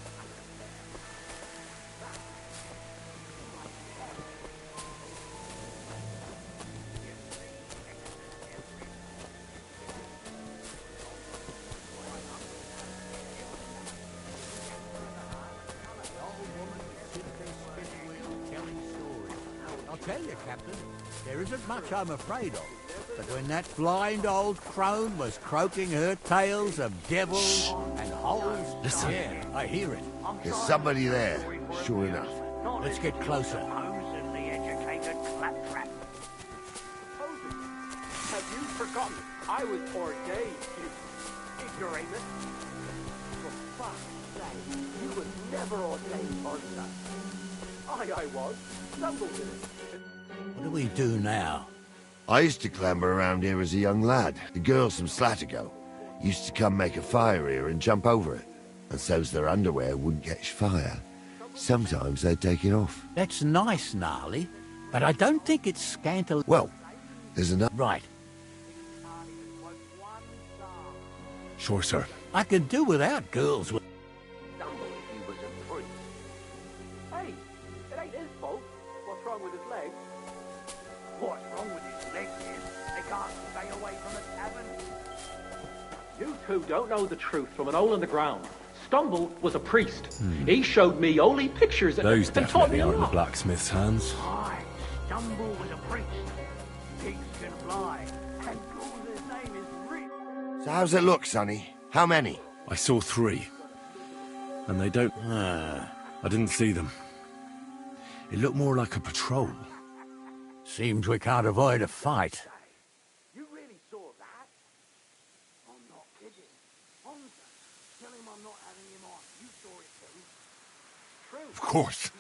I'll tell you, Captain, there isn't much I'm afraid of. But when that blind old crone was croaking her tales of devils and holes... Listen. Yeah, I hear it. There's somebody there, sure enough. Let's get closer. Have you forgotten? I was ordained, you ignoramus. For fuck's sake, you was never ordained, Arthur. I was. Stumbled in it. What do we do now? I used to clamber around here as a young lad. The girls from Slatigo used to come make a fire here and jump over it. And so's their underwear wouldn't catch fire. Sometimes they'd take it off. That's nice, Gnarly, but I don't think it's scandal... Well, there's enough... Right. Sure, sir. I can do without girls with... Hey, it ain't his fault. What's wrong with his legs? What's wrong with his legs is they can't stay away from the tavern. You two don't know the truth from an hole in the ground. Stumble was a priest. He showed me holy pictures Those and taught definitely me a aren't in the lot. blacksmith's hands. Aye, Stumble was a priest. Pigs can fly, and Gordon's name is written. So how's it look, Sonny? How many? I saw 3. And they don't... I didn't see them. It looked more like a patrol. Seems we can't avoid a fight. You really saw that? I'm not kidding. Honza, tell him I'm not having him on. You saw it too. True. Of course.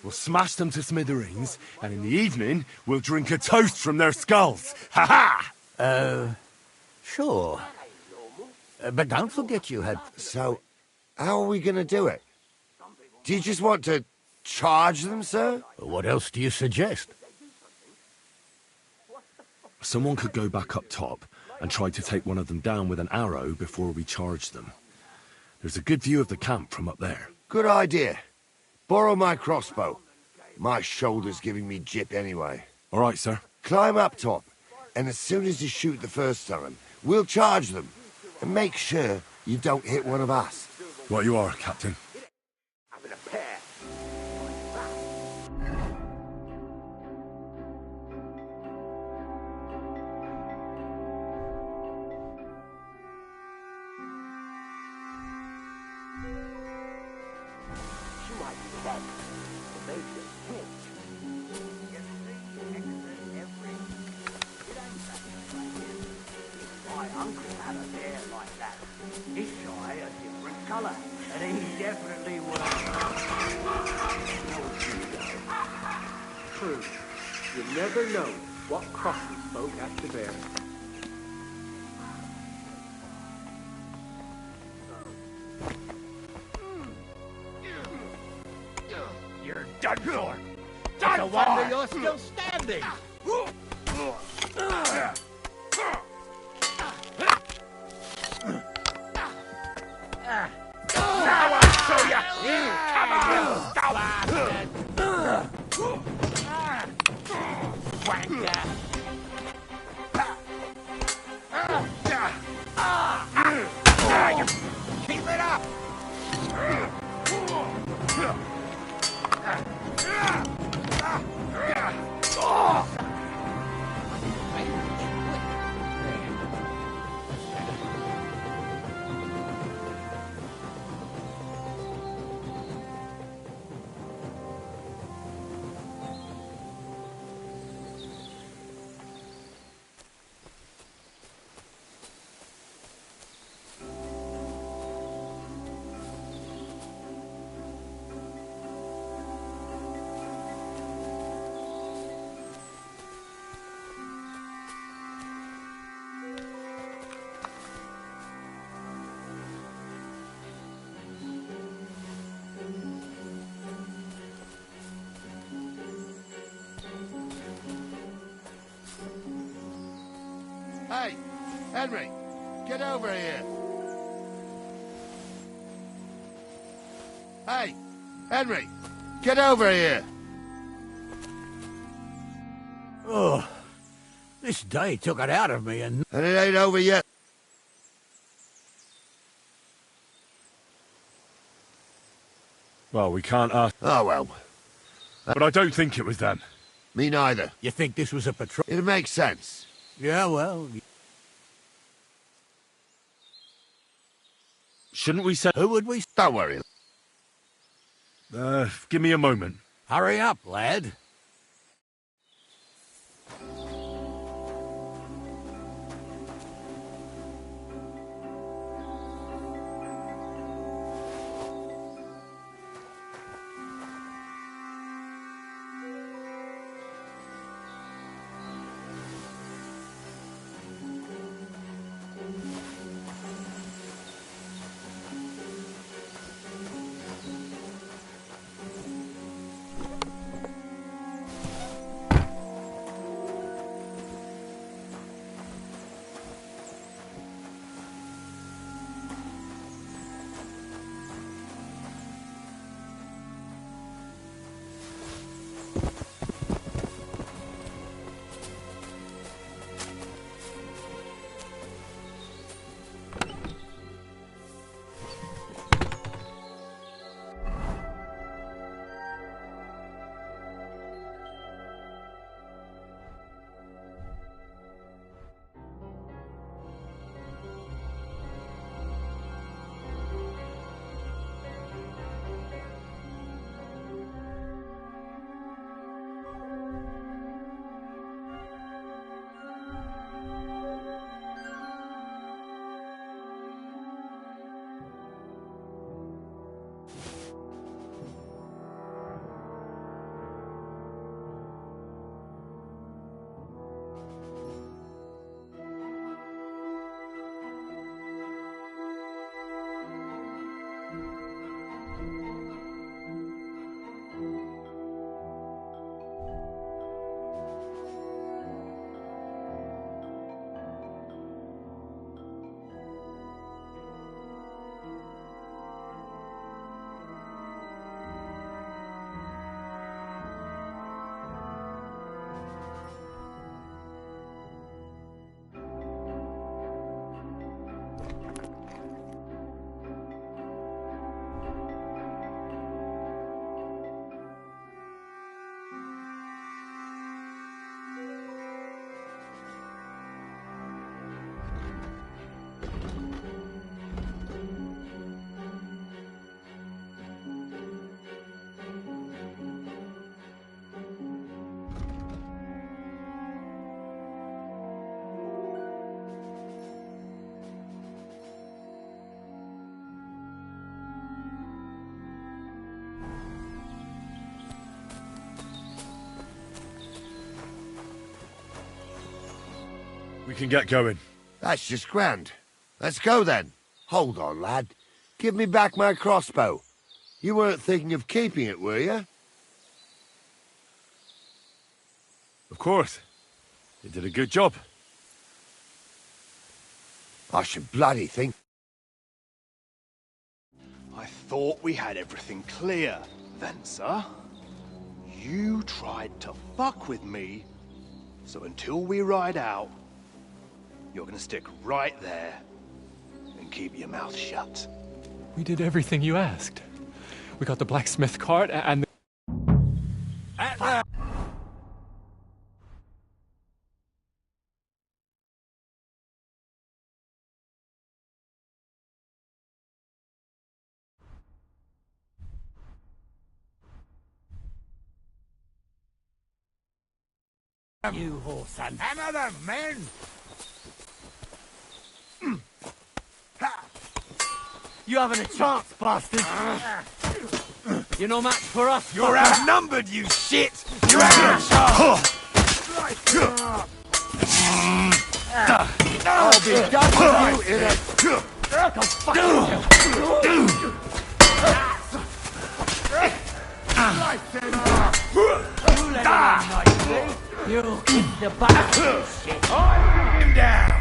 We'll smash them to smithereens, and in the evening, we'll drink a toast from their skulls. Ha-ha! Sure. But don't forget you had... So, how are we going to do it? Do you just want to Charge them, sir? What else do you suggest? Someone could go back up top and try to take one of them down with an arrow before we charge them. There's a good view of the camp from up there. Good idea. Borrow my crossbow. My shoulder's giving me jip anyway. All right, sir. Climb up top, and as soon as you shoot the first time, we'll charge them. And make sure you don't hit one of us. Right you are, Captain. True. You never know what crosses folk have to bear. You're done for. It's a wonder you're still standing. Now I'll show you. Come on, you bastard. Wanker. Keep it up. Hey, Henry, get over here. Hey, Henry, get over here. Oh, this day took it out of me, and it ain't over yet. Well, we can't ask. Oh, well. But I don't think it was them. Me neither. You think this was a patrol? It makes sense. Yeah, well... Shouldn't we say... Who would we... Don't worry. Give me a moment. Hurry up, lad. We can get going. That's just grand. Let's go then. Hold on, lad. Give me back my crossbow. You weren't thinking of keeping it, were you? Of course. You did a good job. I should bloody think. I thought we had everything clear, then, sir. You tried to fuck with me, so until we ride out, you're gonna stick right there and keep your mouth shut. We did everything you asked. We got the blacksmith cart and You horse and hammer them, men! You haven't a chance, bastard! You're no match for us, You're outnumbered, you shit! You're out of chance! I'll be done with you in You kick the bastard, shit! Him down!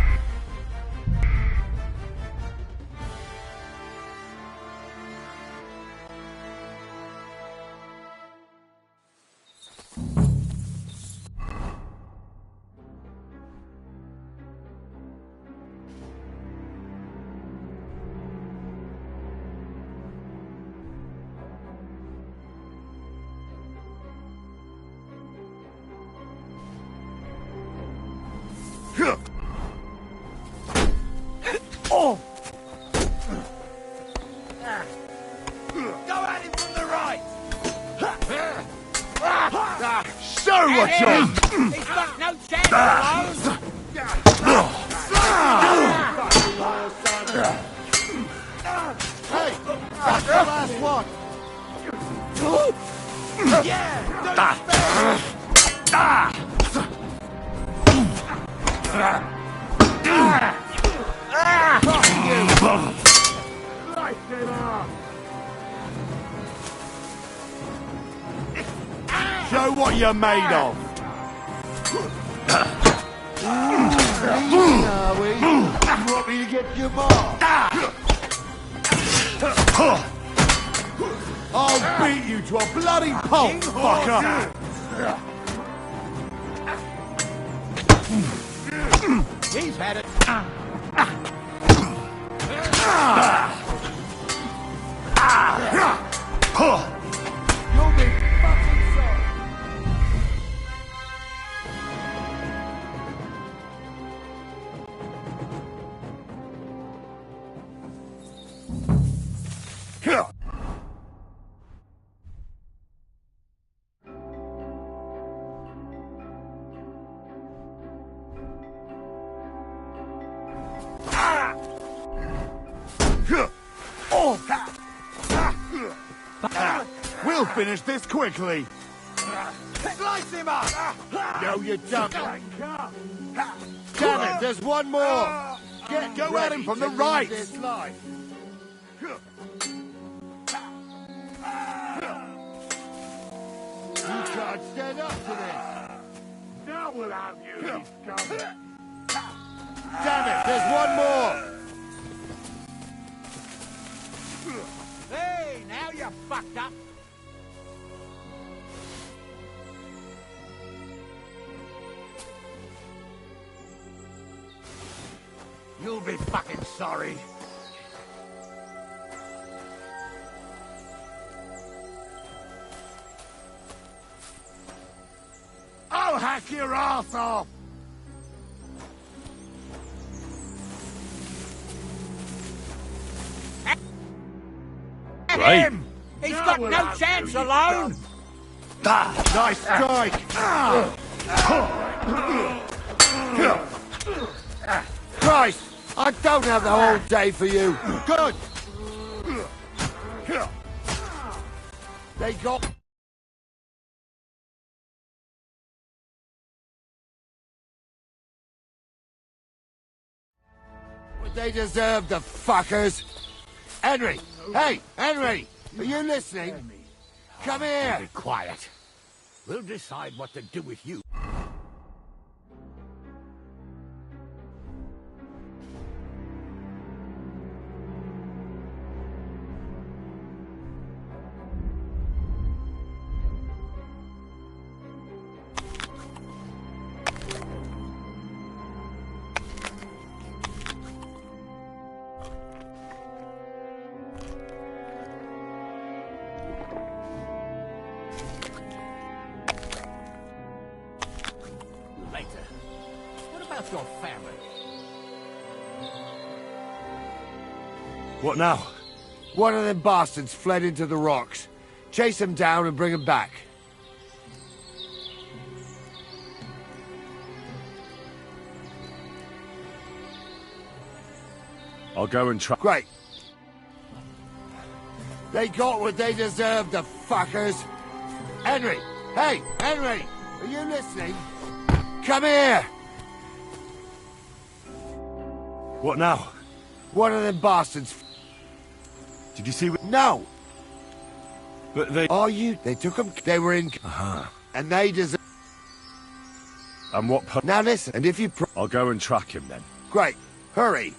Oh! Go at him from the right! Show what you're... He's got no chance alone! Hey, that's the last one. Show what you're made of. You want me to get your mark? I'll beat you to a bloody pulp, fucker! He's had it. You'll be fucking sorry. We'll finish this quickly. Slice him up! No, you don't. Damn it, there's one more. Go at him from the right. This life. You can't stand up to this. Now we'll have you, you scum! Damn it, there's one more. Hey, now you're fucked up! You'll be fucking sorry. I'll hack your ass off! Right. Him! He's got no chance alone! Nice strike. Christ, I don't have the whole day for you. Good. They got... what they deserve, the fuckers. Henry! Hey, Henry! Are you listening? Come here! Be quiet. We'll decide what to do with you. Later. What about your family? What now? One of them bastards fled into the rocks. Chase him down and bring him back. I'll go and try. Great. They got what they deserved, the fuckers. Henry! Hey, Henry! Are you listening? Come here! What now? One of them bastards. Did you see? No! But they... Are you? They took them. They were in... And they deserve... And what... Now listen, and if you... I'll go and track him then. Great. Hurry.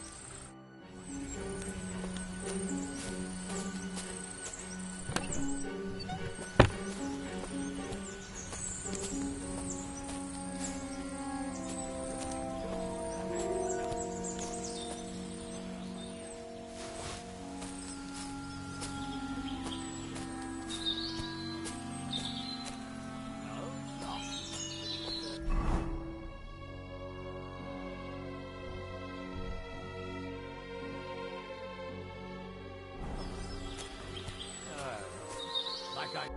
Like I...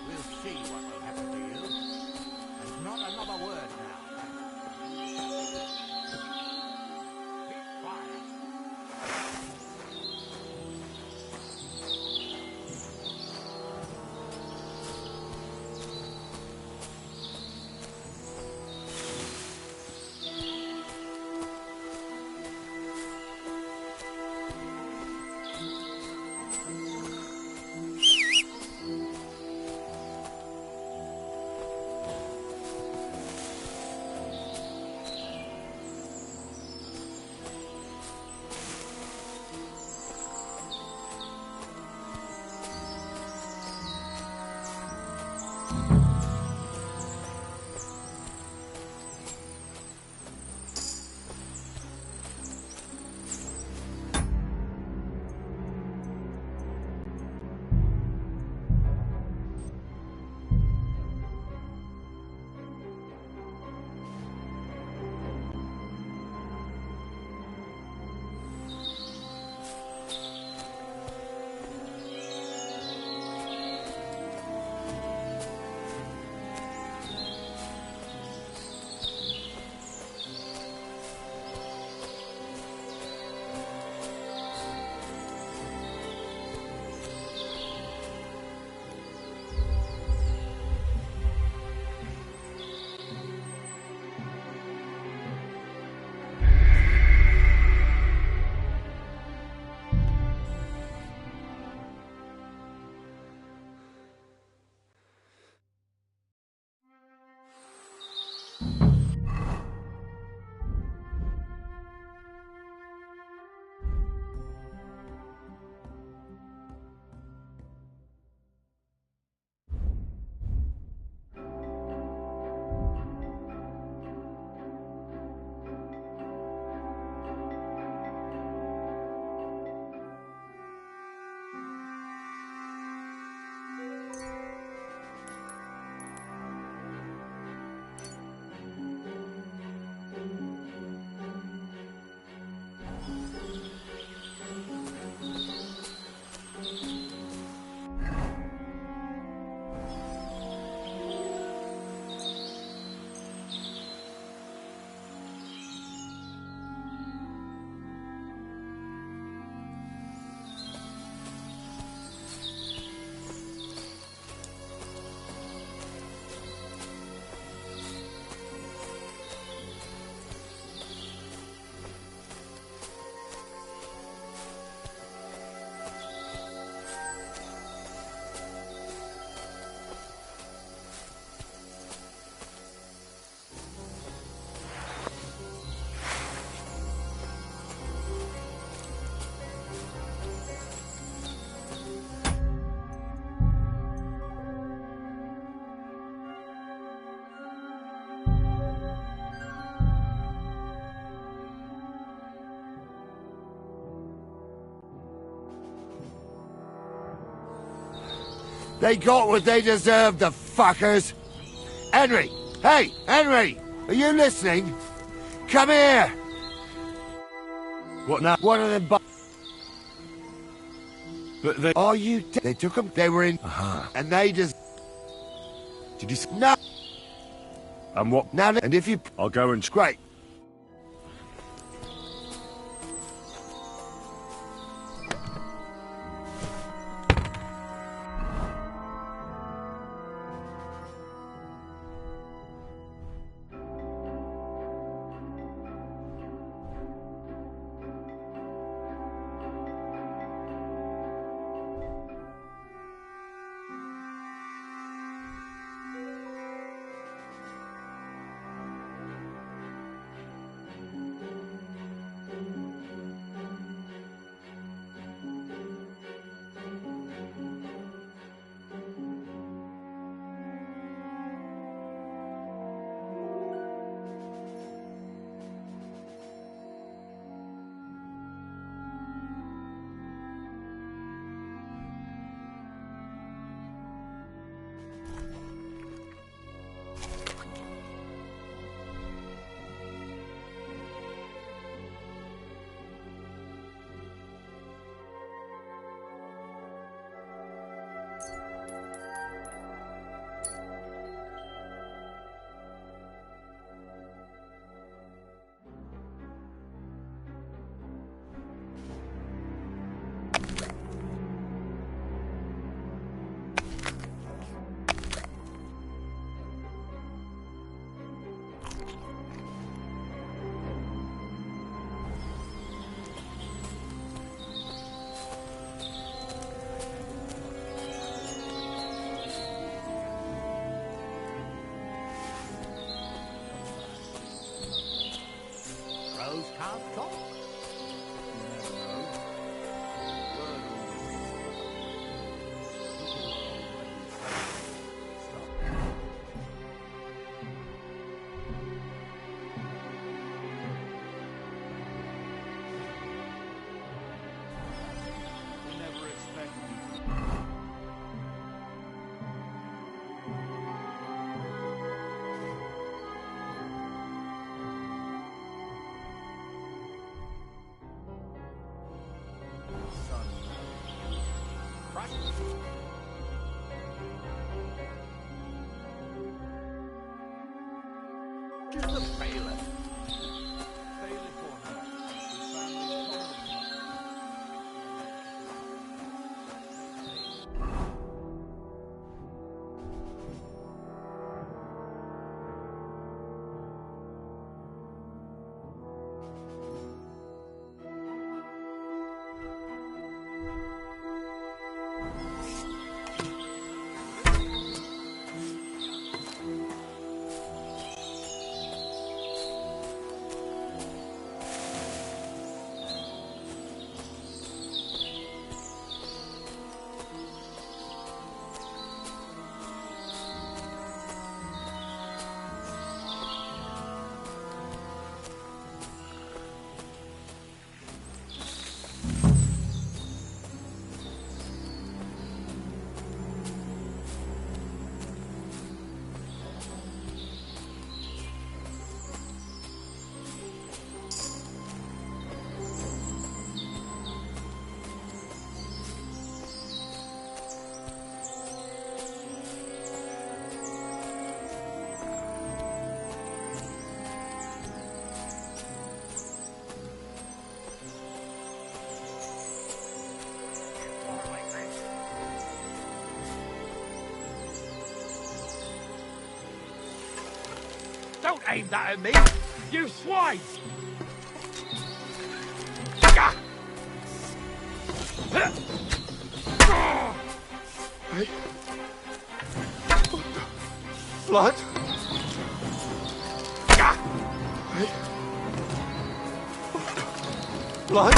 We'll see what will happen to you. And not another word now. Be quiet. They got what they deserved, the fuckers. Henry! Hey, Henry! Are you listening? Come here! What now? One of them But they... Are you... They took them, they were in... And they just... Did you... No! And what... Now, and if you... I'll go and... Great. Crows can't talk. You never know. Word We never expected you. Just the bailiff. Bailiff or not, his family's probably Don't aim that at me, you swine! Hey. Blood? Hey. Blood?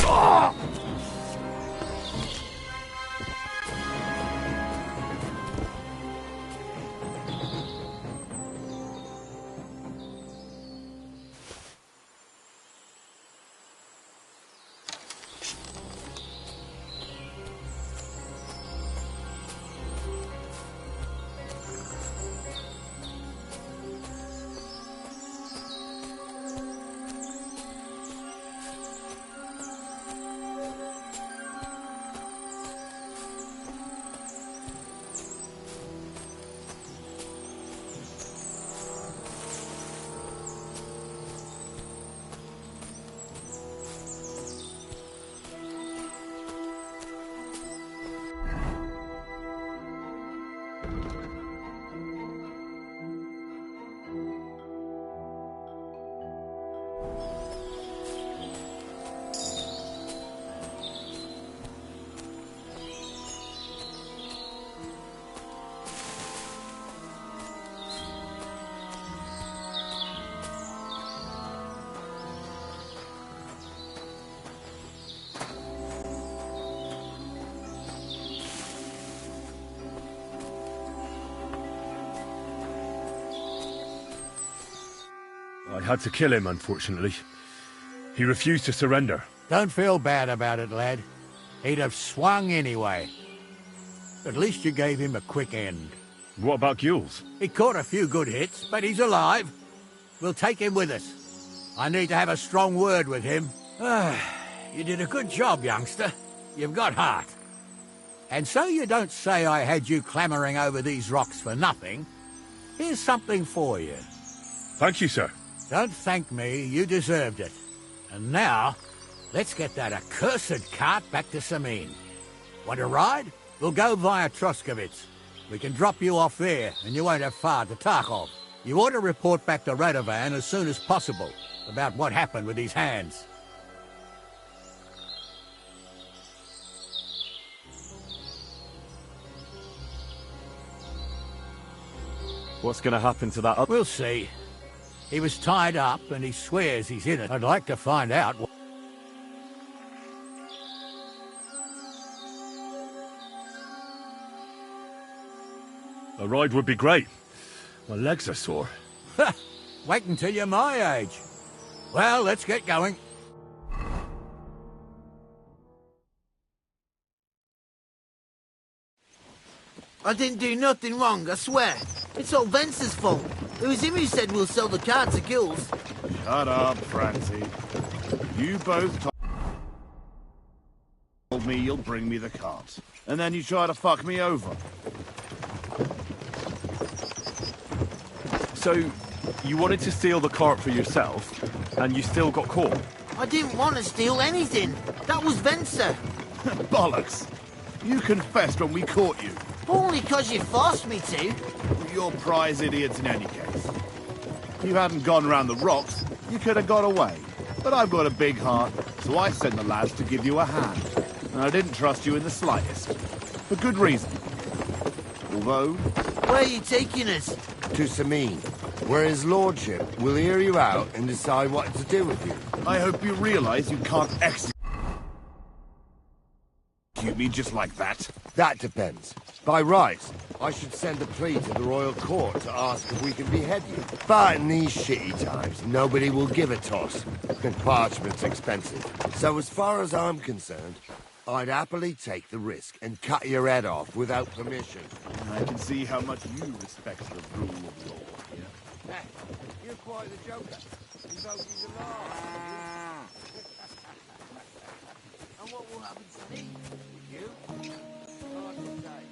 had to kill him, unfortunately. He refused to surrender. Don't feel bad about it, lad. He'd have swung anyway. At least you gave him a quick end. What about Gules? He caught a few good hits, but he's alive. We'll take him with us. I need to have a strong word with him. You did a good job, youngster. You've got heart. And so you don't say I had you clambering over these rocks for nothing. Here's something for you. Thank you, sir. Don't thank me. You deserved it. And now, let's get that accursed cart back to Samine. Want to ride? We'll go via Troskovitz. We can drop you off there, and you won't have far to Tarkov. You ought to report back to Radovan as soon as possible about what happened with these hands. What's going to happen to that? We'll see. He was tied up, and he swears he's in it. I'd like to find out. A ride would be great. My legs are sore. Wait until you're my age. Well, let's get going. I didn't do nothing wrong, I swear. It's all Vence's fault. It was him who said we'll sell the car to Gules. Shut up, Francie. You both told me you'll bring me the cart. And then you try to fuck me over. So, you wanted to steal the cart for yourself, and you still got caught? I didn't want to steal anything. That was Vencer. Bollocks. You confessed when we caught you. Only 'cause you forced me to. You're prize idiots in any case. If you hadn't gone around the rocks, you could have got away. But I've got a big heart, so I sent the lads to give you a hand. And I didn't trust you in the slightest. For good reason. Although... Where are you taking us? To Samine, where his lordship will hear you out and decide what to do with you. I hope you realize you can't execute me just like that. That depends. By rights, I should send a plea to the royal court to ask if we can behead you. But in these shitty times, nobody will give a toss. And parchment's expensive. So as far as I'm concerned, I'd happily take the risk and cut your head off without permission. I can see how much you respect the rule of law. Yeah? You're quite the joker. Invoking the law. And what will happen to me? You? Hard to say.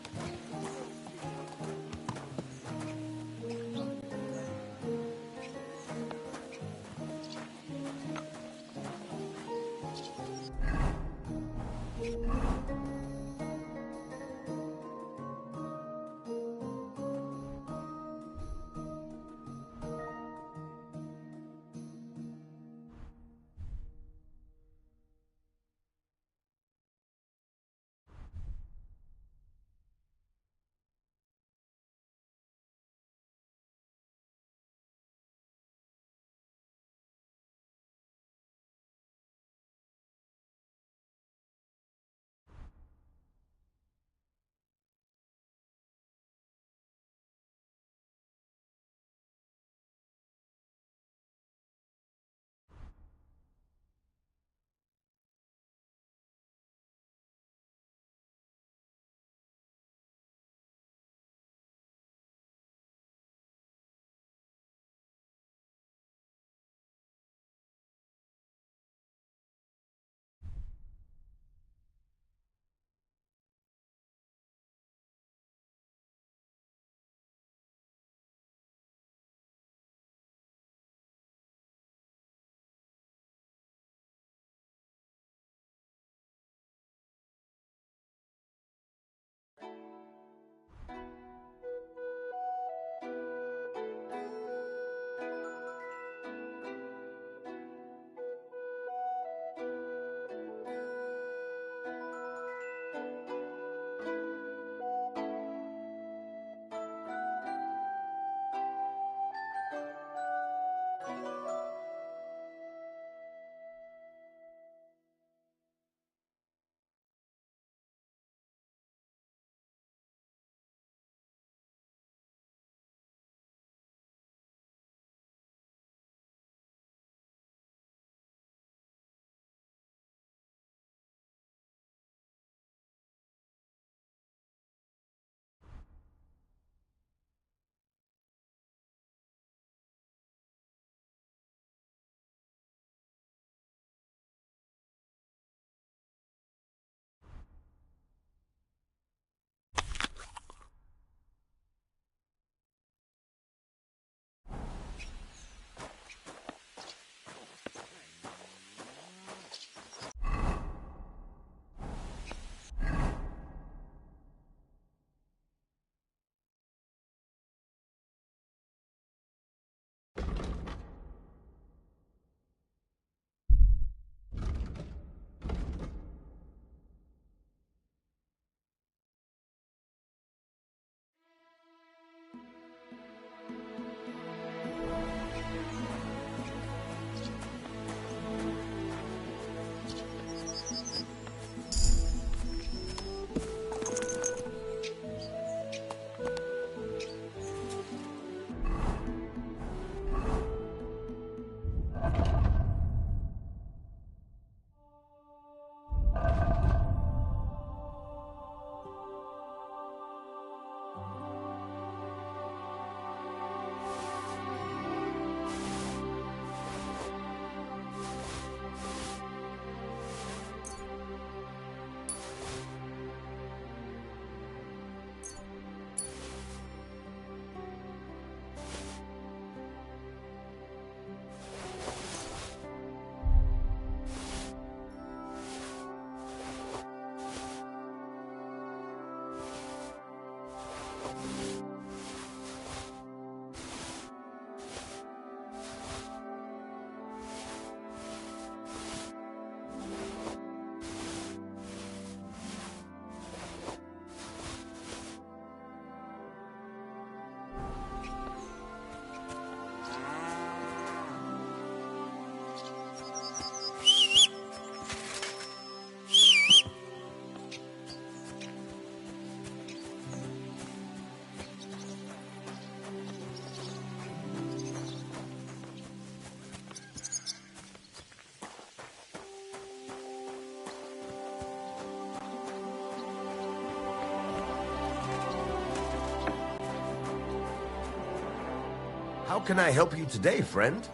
How can I help you today, friend?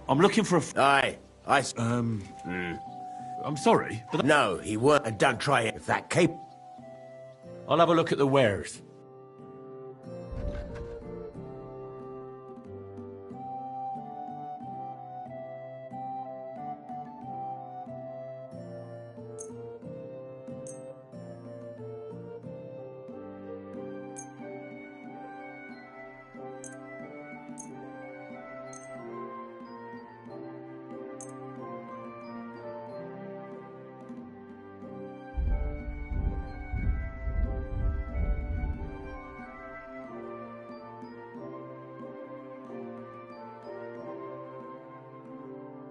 I'm looking for a... I'm sorry, but... No, he weren't, and don't try it with that cape. I'll have a look at the wares.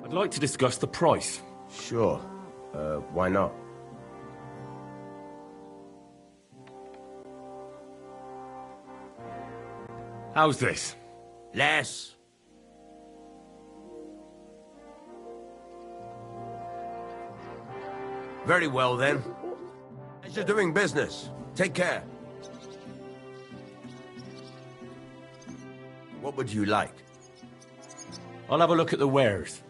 I'd like to discuss the price. Sure. Why not? How's this? Less. Very well, then. As you're doing business, take care. What would you like? I'll have a look at the wares.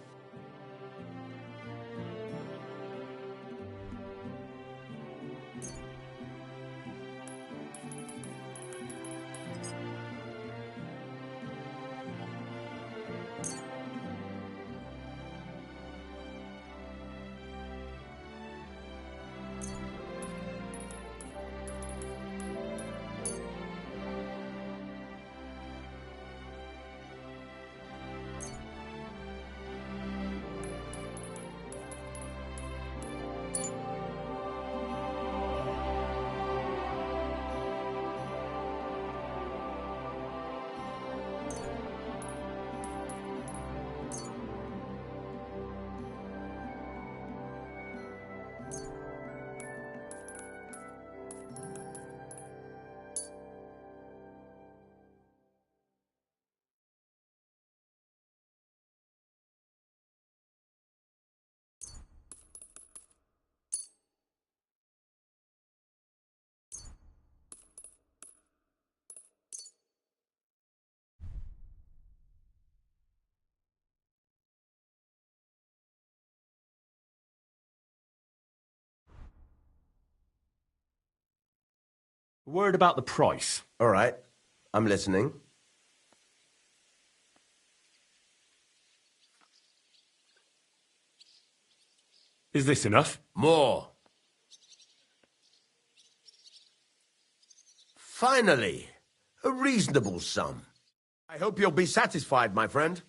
A word about the price. All right. I'm listening. Is this enough? More. Finally, a reasonable sum. I hope you'll be satisfied, my friend.